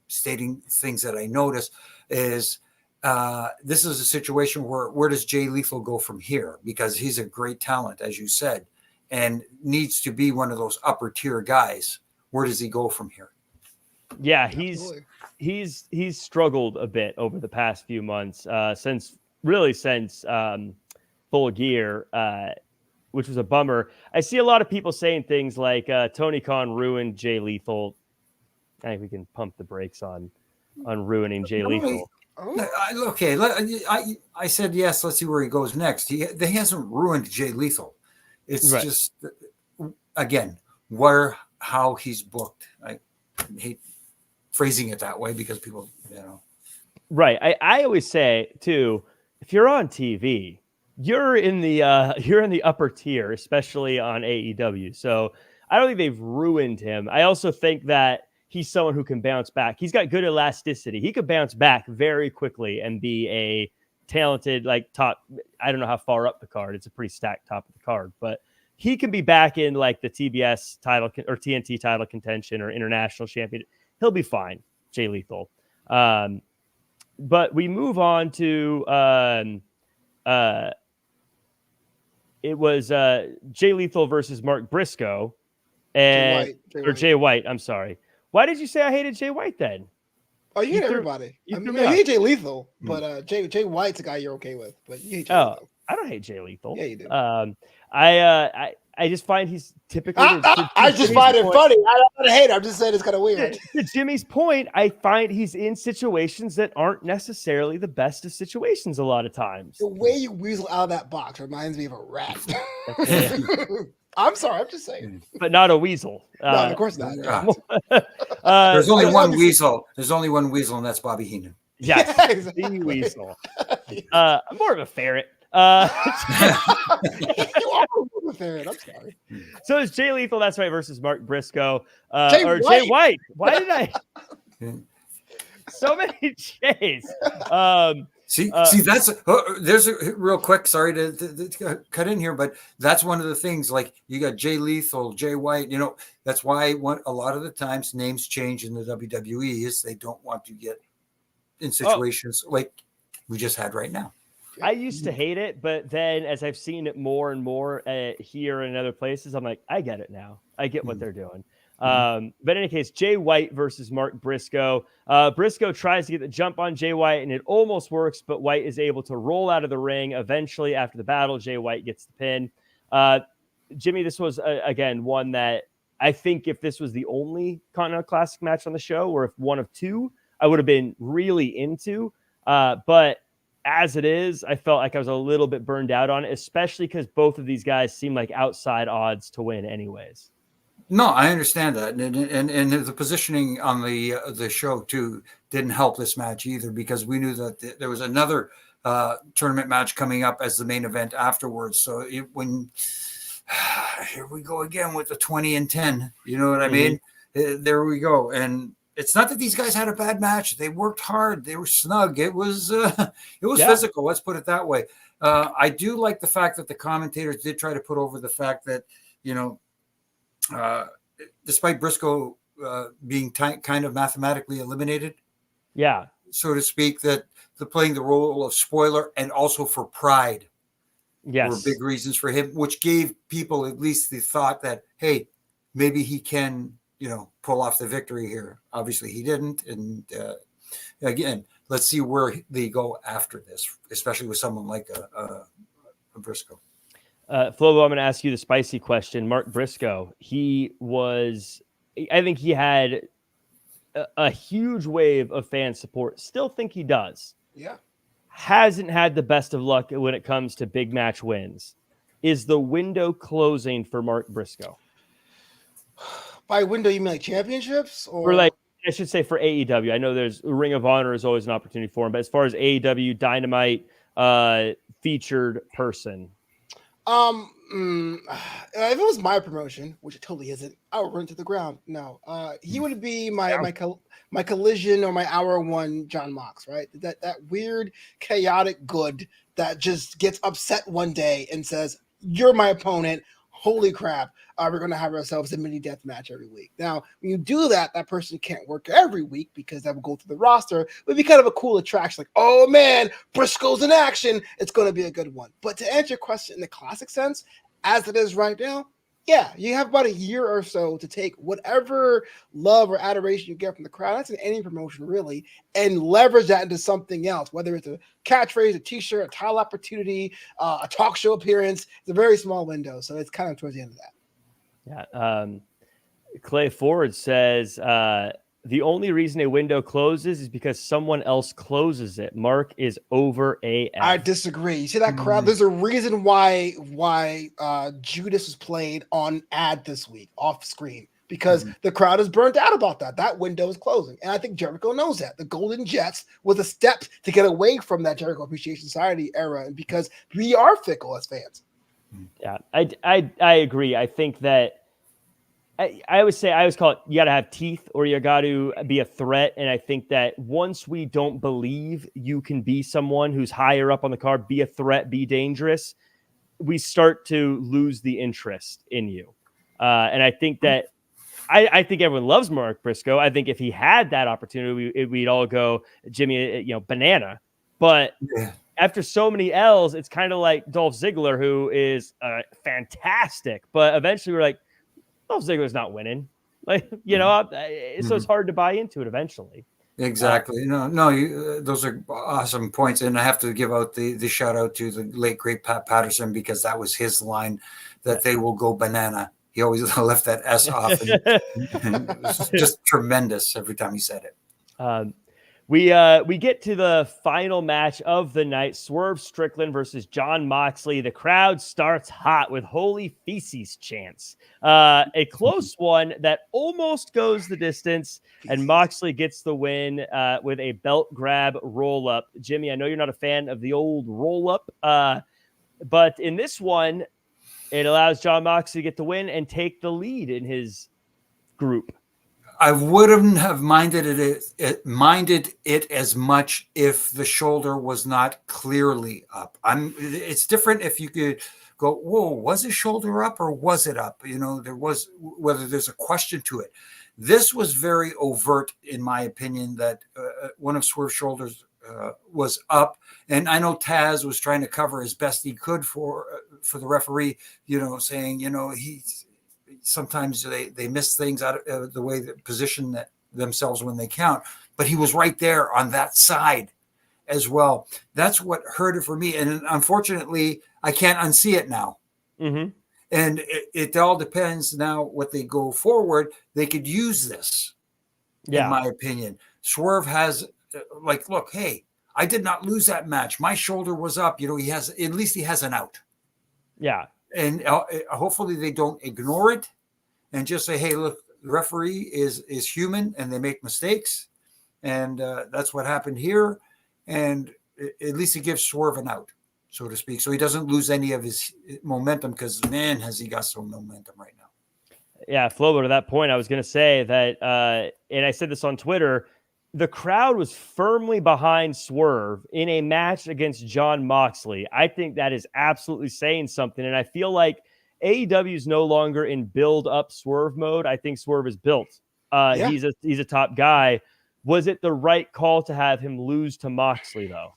stating things that I notice is this is a situation where does Jay Lethal go from here? Because he's a great talent, as you said, and needs to be one of those upper tier guys. Where does he go from here? Yeah, he's struggled a bit over the past few months, since Full Gear, which was a bummer. I see a lot of people saying things like Tony Khan ruined Jay Lethal. I think we can pump the brakes on ruining Jay Lethal. Okay, I said yes. Let's see where he goes next. He hasn't ruined Jay Lethal. It's just, again, how he's booked. I hate phrasing it that way because people, Right. I always say too, if you're on TV, you're in the upper tier, especially on AEW. So I don't think they've ruined him. I also think that he's someone who can bounce back. He's got good elasticity. He could bounce back very quickly and be a talented, top. I don't know how far up the card. It's a pretty stacked top of the card, but he can be back in the TBS title or TNT title contention or international champion. He'll be fine, Jay Lethal. But we move on to it was Jay Lethal versus Mark Briscoe and Jay White. I'm sorry. Why did you say I hated Jay White then? Oh, you hate everybody. I hate Jay Lethal, but Jay White's a guy you're okay with. But you hate Jay Lethal. I don't hate Jay Lethal. Yeah, you do. I just find he's typically. I just find it funny. I don't hate it. I'm just saying it's kind of weird. To Jimmy's point, I find he's in situations that aren't necessarily the best of situations a lot of times. The way you weasel out of that box reminds me of a rat. I'm sorry. I'm just saying. But not a weasel. No, of course not. There's only one weasel. There's only one weasel, and that's Bobby Heenan. Yes, yeah, exactly. the weasel. I'm more of a ferret. You are a ferret. I'm sorry. So it's Jay Lethal, that's right, versus Mark Briscoe. Jay White. Why did I? So many Jays. See, that's there's a real quick. Sorry to cut in here, but that's one of the things. Like you got Jay Lethal, Jay White. That's why a lot of the times names change in the WWE is they don't want to get in situations like we just had right now. I used to hate it, but then as I've seen it more and more here and in other places, I'm like, I get it now. I get what they're doing. But in any case, Jay White versus Mark Briscoe. Briscoe tries to get the jump on Jay White, and it almost works, but White is able to roll out of the ring. Eventually, after the battle, Jay White gets the pin. Jimmy, this was, again, one that I think if this was the only Continental Classic match on the show, or if one of two, I would have been really into. But as it is, I felt like I was a little bit burned out on it, especially because both of these guys seem like outside odds to win anyways. No, I understand that. And the positioning on the show, too, didn't help this match either, because we knew that there was another tournament match coming up as the main event afterwards. So here we go again with the 20 and 10. You know what I mean? There we go. And it's not that these guys had a bad match. They worked hard. They were snug. It was physical. Let's put it that way. I do like the fact that the commentators did try to put over the fact that, despite Briscoe being kind of mathematically eliminated, so to speak, that playing the role of spoiler and also for pride were big reasons for him, which gave people at least the thought that, hey, maybe he can, pull off the victory here. Obviously he didn't. And again, let's see where they go after this, especially with someone like a Briscoe. Flobo, I'm going to ask you the spicy question. Mark Briscoe, I think he had a huge wave of fan support. Still think he does. Yeah. Hasn't had the best of luck when it comes to big match wins. Is the window closing for Mark Briscoe? By window, you mean like championships? Or I should say for AEW. I know there's Ring of Honor is always an opportunity for him, but as far as AEW Dynamite featured person. If it was my promotion, which it totally isn't, I would run to the ground. No, he would be my collision or my hour one John Mox, right? That weird chaotic good that just gets upset one day and says, "You're my opponent." Holy crap! We're going to have ourselves a mini death match every week. Now, when you do that, that person can't work every week because that will go through the roster. It would be kind of a cool attraction. Like, oh man, Briscoe's in action. It's going to be a good one. But to answer your question in the classic sense, as it is right now, yeah, you have about a year or so to take whatever love or adoration you get from the crowd. That's in any promotion, really, and leverage that into something else, whether it's a catchphrase, a t-shirt, a title opportunity, a talk show appearance. It's a very small window, so it's kind of towards the end of that. Yeah. Clay Ford says, the only reason a window closes is because someone else closes it. Mark is over AF. I disagree. You see that crowd? There's a reason why Judas was played on ad this week off screen, because the crowd is burnt out about that. That window is closing. And I think Jericho knows that. The Golden Jets was a step to get away from that Jericho Appreciation Society era, and because we are fickle as fans. Yeah, I agree. I think that I always call it, you got to have teeth or you got to be a threat. And I think that once we don't believe you can be someone who's higher up on the card, be a threat, be dangerous, we start to lose the interest in you. And I think that I think everyone loves Mark Briscoe. I think if he had that opportunity, we'd all go, Jimmy, banana. But after so many L's, it's kind of like Dolph Ziggler, who is fantastic. But eventually we're like, Dolph Ziggler's not winning. So it's hard to buy into it eventually. Exactly. Those are awesome points. And I have to give out the shout out to the late, great Pat Patterson, because that was his line, that they will go banana. He always left that S off. And it was just tremendous every time he said it. We get to the final match of the night, Swerve Strickland versus Jon Moxley. The crowd starts hot with holy feces chants. A close one that almost goes the distance, and Moxley gets the win with a belt grab roll-up. Jimmy, I know you're not a fan of the old roll-up, but in this one, it allows Jon Moxley to get the win and take the lead in his group. I wouldn't have minded it as much if the shoulder was not clearly up. It's different if you could go, whoa, was his shoulder up or was it up? There was, whether there's a question to it. This was very overt, in my opinion, that one of Swerve's shoulders was up. And I know Taz was trying to cover as best he could for the referee, saying, sometimes they miss things out of the way they position themselves when they count, but he was right there on that side as well. That's what hurt it for me. And unfortunately, I can't unsee it now. Mm-hmm. And it all depends now what they go forward. They could use this, in my opinion. Swerve has look, hey, I did not lose that match. My shoulder was up. At least he has an out. Yeah. And hopefully they don't ignore it and just say, hey, look, the referee is human and they make mistakes. And that's what happened here. And at least it gives Swerve an out, so to speak. So he doesn't lose any of his momentum, because, man, has he got some momentum right now. Yeah, Flobo, to that point, I was going to say that, and I said this on Twitter, the crowd was firmly behind Swerve in a match against Jon Moxley. I think that is absolutely saying something. And I feel like AEW is no longer in build-up Swerve mode. I think Swerve is built. He's a top guy. Was it the right call to have him lose to Moxley, though?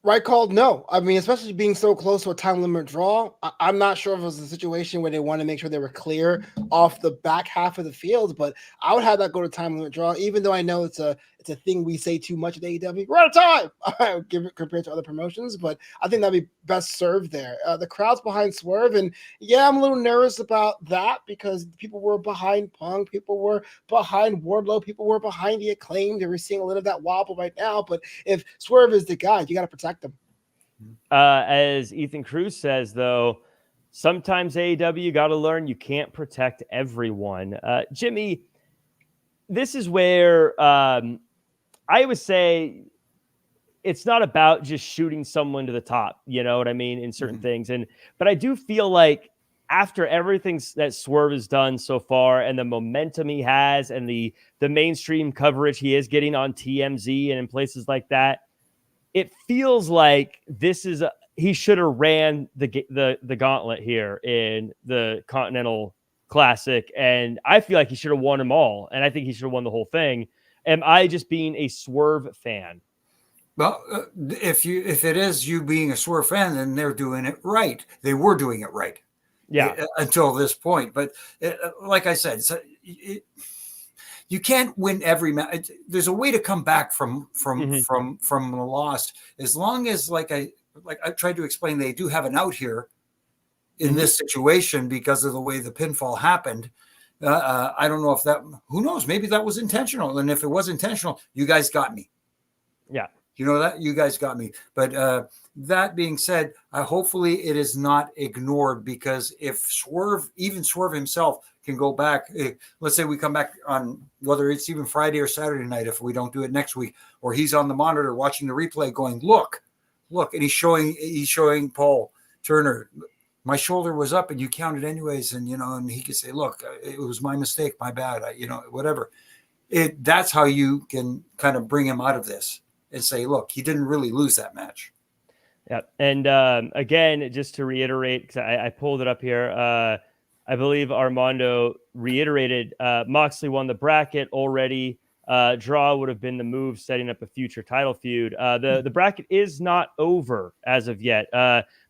Right call, no. I mean, especially being so close to a time limit draw, I'm not sure if it was a situation where they want to make sure they were clear off the back half of the field, but I would have that go to time limit draw, even though I know it's a thing we say too much at AEW. We're out of time compared to other promotions, but I think that'd be best served there. The crowd's behind Swerve, and I'm a little nervous about that because people were behind Punk, people were behind Wardlow, people were behind the Acclaimed. We're seeing a little of that wobble right now, but if Swerve is the guy, you got to protect him. As Ethan Cruz says, though, sometimes AEW got to learn you can't protect everyone. Jimmy, this is where I would say it's not about just shooting someone to the top, you know what I mean, in certain things. But I do feel like after everything that Swerve has done so far and the momentum he has and the mainstream coverage he is getting on TMZ and in places like that, it feels like this is he should have ran the gauntlet here in the Continental Classic, and I feel like he should have won them all, and I think he should have won the whole thing. Am I just being a Swerve fan? Well, if it is you being a Swerve fan, then they're doing it right. They were doing it right, until this point. But like I said, you can't win every match. There's a way to come back from the loss, as long as like I tried to explain, they do have an out here in this situation because of the way the pinfall happened. I don't know if who knows, maybe that was intentional. And if it was intentional, you guys got me. Yeah. You know that you guys got me. But that being said, hopefully it is not ignored, because if Swerve himself can go back, let's say we come back on whether it's even Friday or Saturday night, if we don't do it next week, or he's on the monitor watching the replay going, look, and he's showing Paul Turner, my shoulder was up and you counted anyways. And, and he could say, look, it was my mistake, my bad, whatever. That's how you can kind of bring him out of this and say, look, he didn't really lose that match. Yeah. And again, just to reiterate, because I pulled it up here, I believe Armando reiterated Moxley won the bracket already. Draw would have been the move setting up a future title feud. The bracket is not over as of yet.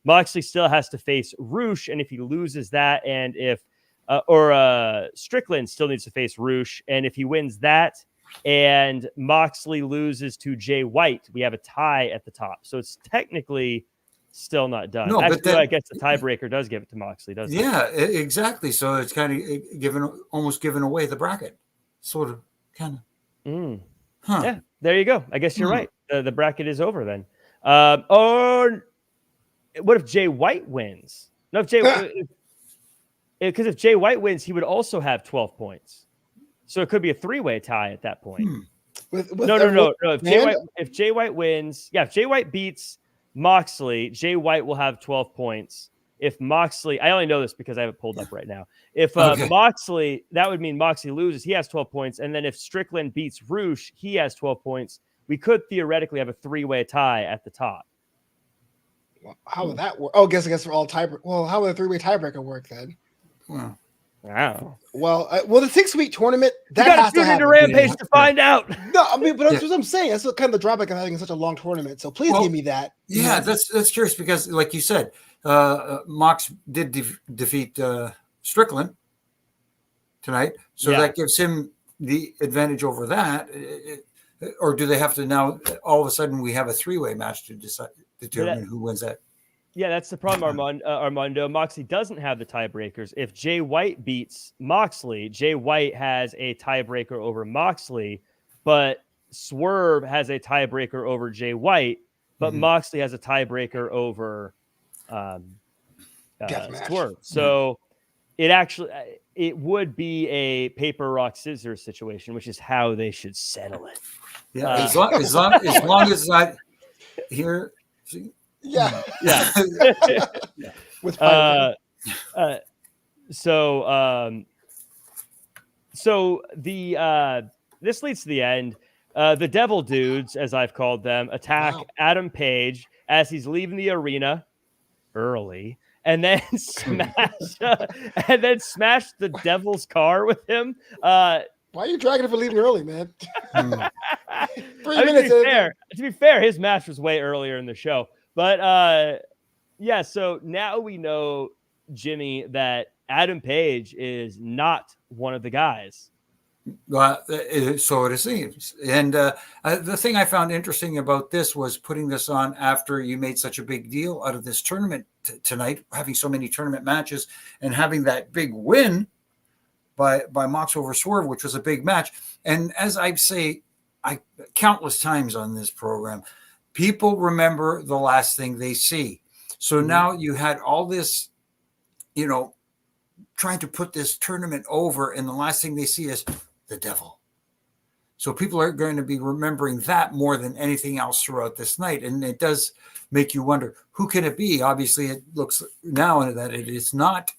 Moxley still has to face Roosh, and if he loses that, and if Strickland still needs to face Roosh, and if he wins that, and Moxley loses to Jay White, we have a tie at the top. So it's technically still not done. No, actually, but then, I guess the tiebreaker does give it to Moxley, doesn't it? Yeah, exactly. So it's kind of almost giving away the bracket, sort of, kind of. Yeah, there you go. I guess you're right. The bracket is over then. Or what if Jay White wins? No, because if Jay White wins, he would also have 12 points. So it could be a 3-way tie at that point. No. If Jay White wins, if Jay White beats Moxley, Jay White will have 12 points. If Moxley, I only know this because I have it pulled up right now. If Moxley, that would mean Moxley loses, he has 12 points. And then if Strickland beats Roosh, he has 12 points. We could theoretically have a 3-way tie at the top. Well, how would that work? Oh, I guess for all tiebreaker. Well, how would a 3-way tiebreaker work then? Wow. Well, the 6-week tournament, that has to happen. Rampage to find out. No, I mean, but that's what I'm saying. That's kind of the drawback of having such a long tournament. So please give me that. Yeah, that's curious because, like you said, Mox did defeat Strickland tonight, so that gives him the advantage over that. Or do they have to now? All of a sudden, we have a 3-way match to determine who wins that. Yeah, that's the problem, Armando. Moxley doesn't have the tiebreakers. If Jay White beats Moxley, Jay White has a tiebreaker over Moxley, but Swerve has a tiebreaker over Jay White, but Moxley has a tiebreaker over Swerve. So it would be a paper, rock, scissors situation, which is how they should settle it. Yeah, as long as I here. Yeah. With so this leads to the end. The Devil Dudes, as I've called them, attack Adam Page as he's leaving the arena early, and then smash the Devil's car with him. Why are you dragging him for leaving early, man? 3 minutes. To be fair, his match was way earlier in the show. But so now we know, Jimmy, that Adam Page is not one of the guys. Well, so it seems. And the thing I found interesting about this was putting this on after you made such a big deal out of this tournament tonight, having so many tournament matches and having that big win by Mox over Swerve, which was a big match. And as I say countless times on this program, people remember the last thing they see. So now you had all this, trying to put this tournament over, and the last thing they see is the Devil. So people are going to be remembering that more than anything else throughout this night. And it does make you wonder, who can it be? Obviously, it looks now that it is not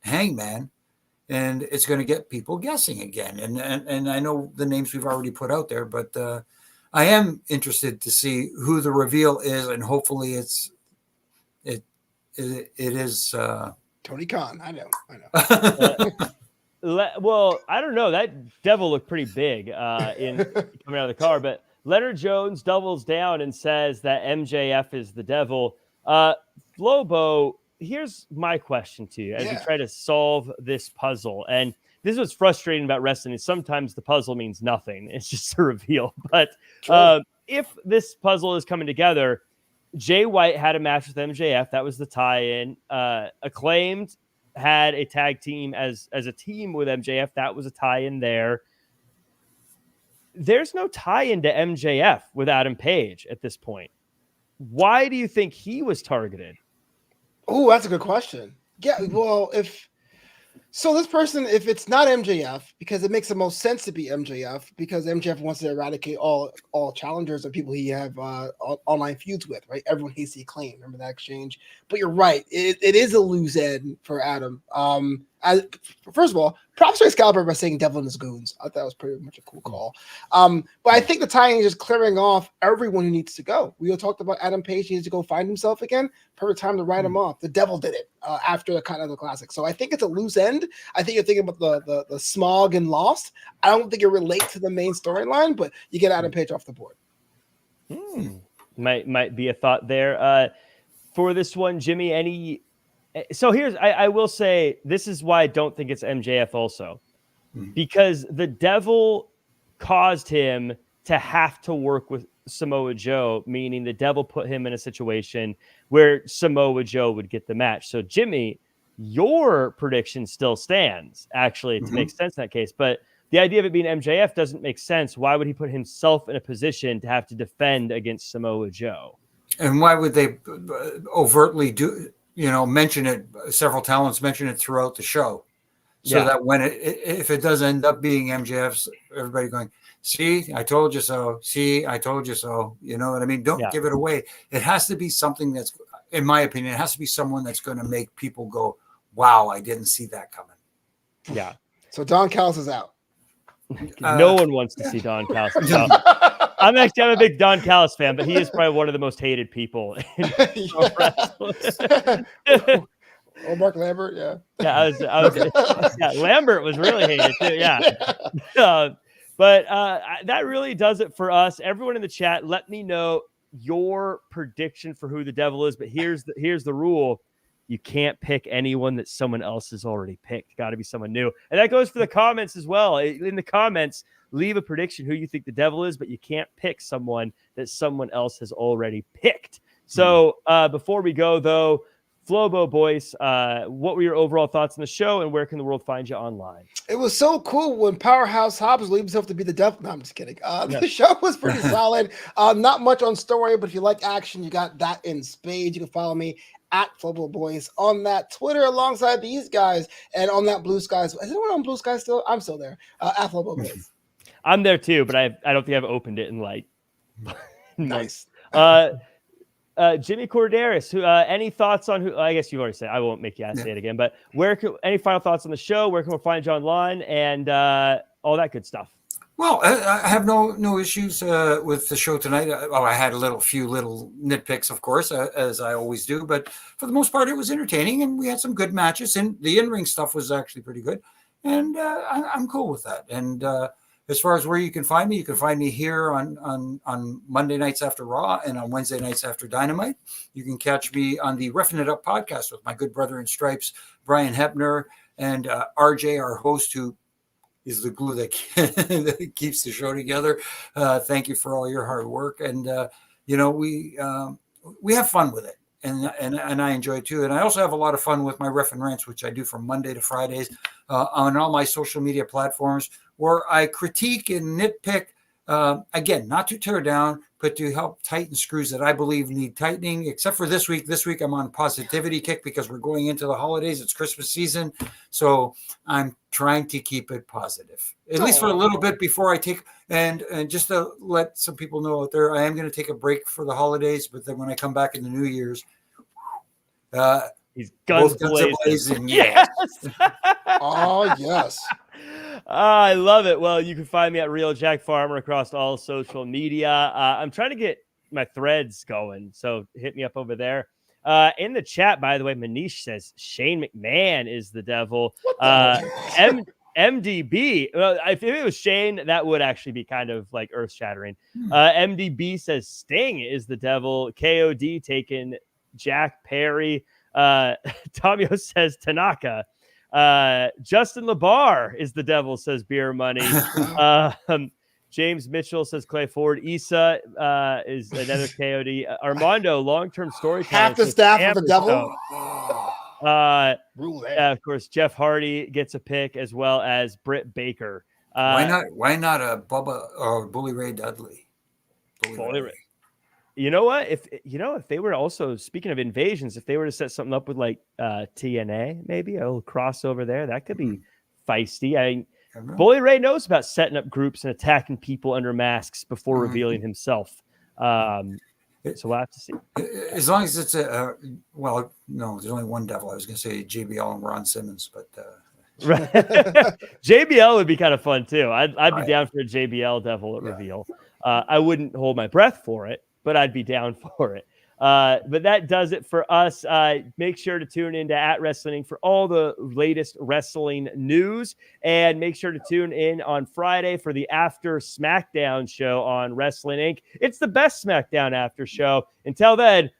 Hangman, and it's going to get people guessing again. And I know the names we've already put out there, but I am interested to see who the reveal is, and hopefully it is Tony Khan. I know. Well, I don't know. That devil looked pretty big in coming out of the car, but Leonard Jones doubles down and says that MJF is the devil. Flobo, here's my question to you as we try to solve this puzzle. And this is what's frustrating about wrestling is sometimes the puzzle means nothing. It's just a reveal. But if this puzzle is coming together, Jay White had a match with MJF. That was the tie-in. Acclaimed had a tag team as a team with MJF. That was a tie-in there. There's no tie-in to MJF with Adam Page at this point. Why do you think he was targeted? Oh, that's a good question. Yeah, well, if it's not MJF, because it makes the most sense to be MJF, because MJF wants to eradicate all challengers and people he have online feuds with, right? Everyone hates the Acclaim. Remember that exchange? But you're right. It is a loose end for Adam. First of all, props to Excalibur by saying Devil and his goons. I thought that was pretty much a cool call. But I think the timing is just clearing off everyone who needs to go. We all talked about Adam Page needs to go find himself again. Perfect time to write him off. The Devil did it after the Continental Classic. So I think it's a loose end. I think you're thinking about the Smog and Lost. I don't think it relates to the main storyline, but you get Adam Page off the board. Might be a thought there. For this one, Jimmy, so here's, I will say, this is why I don't think it's MJF also. Because the Devil caused him to have to work with Samoa Joe, meaning the Devil put him in a situation where Samoa Joe would get the match. So, Jimmy, your prediction still stands, actually, to make sense in that case. But the idea of it being MJF doesn't make sense. Why would he put himself in a position to have to defend against Samoa Joe? And why would they overtly mention it? Several talents mention it throughout the show, so that when if it does end up being MJF's, everybody going, "See, I told you so. See, I told you so." You know what I mean? Don't give it away. It has to be something that's, in my opinion, it has to be someone that's going to make people go, "Wow, I didn't see that coming." Yeah. So Don Callis is out. No one wants to see Don Callis. I'm a big Don Callis fan, but he is probably one of the most hated people in wrestling. Oh, Mark Lambert, I was Lambert was really hated too. But that really does it for us. Everyone in the chat, let me know your prediction for who the Devil is. But here's the rule: you can't pick anyone that someone else has already picked. Got to be someone new, and that goes for the comments as well. In the comments, leave a prediction who you think the Devil is, but you can't pick someone that someone else has already picked. So before we go, though, Flobo Boyce, what were your overall thoughts on the show, and where can the world find you online? It was so cool when Powerhouse Hobbs leaves himself to be the Devil. No, I'm just kidding. The show was pretty solid. Not much on story, but if you like action, you got that in spades. You can follow me at Flobo Boyce on that Twitter alongside these guys, and on that Blue Skies. Is anyone on Blue Skies still? I'm still there. At Flobo Boyce. I'm there too, but I don't think I've opened it in like nice. Jimmy Korderas, who any thoughts on who? I guess you've already said. I won't make you say it again. But any final thoughts on the show? Where can we find you online and all that good stuff? Well, I have no issues with the show tonight. I had a few little nitpicks, of course, as I always do. But for the most part, it was entertaining, and we had some good matches. And the in-ring stuff was actually pretty good. And I'm cool with that. And as far as where you can find me here on Monday nights after Raw and on Wednesday nights after Dynamite. You can catch me on the Reffin' It Up podcast with my good brother in stripes, Brian Hepner, and RJ, our host, who is the glue that keeps the show together. Thank you for all your hard work. And, we have fun with it. And I enjoy it too. And I also have a lot of fun with my Ref and Rants, which I do from Monday to Fridays on all my social media platforms, where I critique and nitpick, again, not to tear down, but to help tighten screws that I believe need tightening, except for this week. This week I'm on positivity kick because we're going into the holidays. It's Christmas season. So I'm trying to keep it positive, at least for a little bit before I take, and just to let some people know out there, I am going to take a break for the holidays, but then when I come back in the New Year's, He's guns blazing. Yes. Oh, yes. I love it. Well, you can find me at Real Jack Farmer across all social media. I'm trying to get my threads going, so hit me up over there. In the chat, by the way, Manish says Shane McMahon is the devil. MDB. Well, if it was Shane, that would actually be kind of like earth shattering. MDB says Sting is the devil. KOD taking Jack Perry. Tomio says Tanaka. Justin LeBar is the devil, says Beer Money. James Mitchell says Clay Ford. Issa is another KOD. Armando, long-term storyteller. Half the staff of the devil. Of course, Jeff Hardy gets a pick, as well as Britt Baker. Why not a Bubba or Bully Ray Dudley? Bully Ray. You know what? If they were also, speaking of invasions, if they were to set something up with like TNA, maybe a little crossover there, that could be feisty. Bully Ray knows about setting up groups and attacking people under masks before revealing himself. So we'll have to see. As long as it's no, there's only one devil. I was going to say JBL and Ron Simmons, but right. JBL would be kind of fun too. I'd be down for a JBL devil reveal. I wouldn't hold my breath for it, but I'd be down for it. But that does it for us. Make sure to tune into @Wrestling for all the latest wrestling news, and make sure to tune in on Friday for the After SmackDown show on Wrestling Inc. It's the best SmackDown after show. Until then,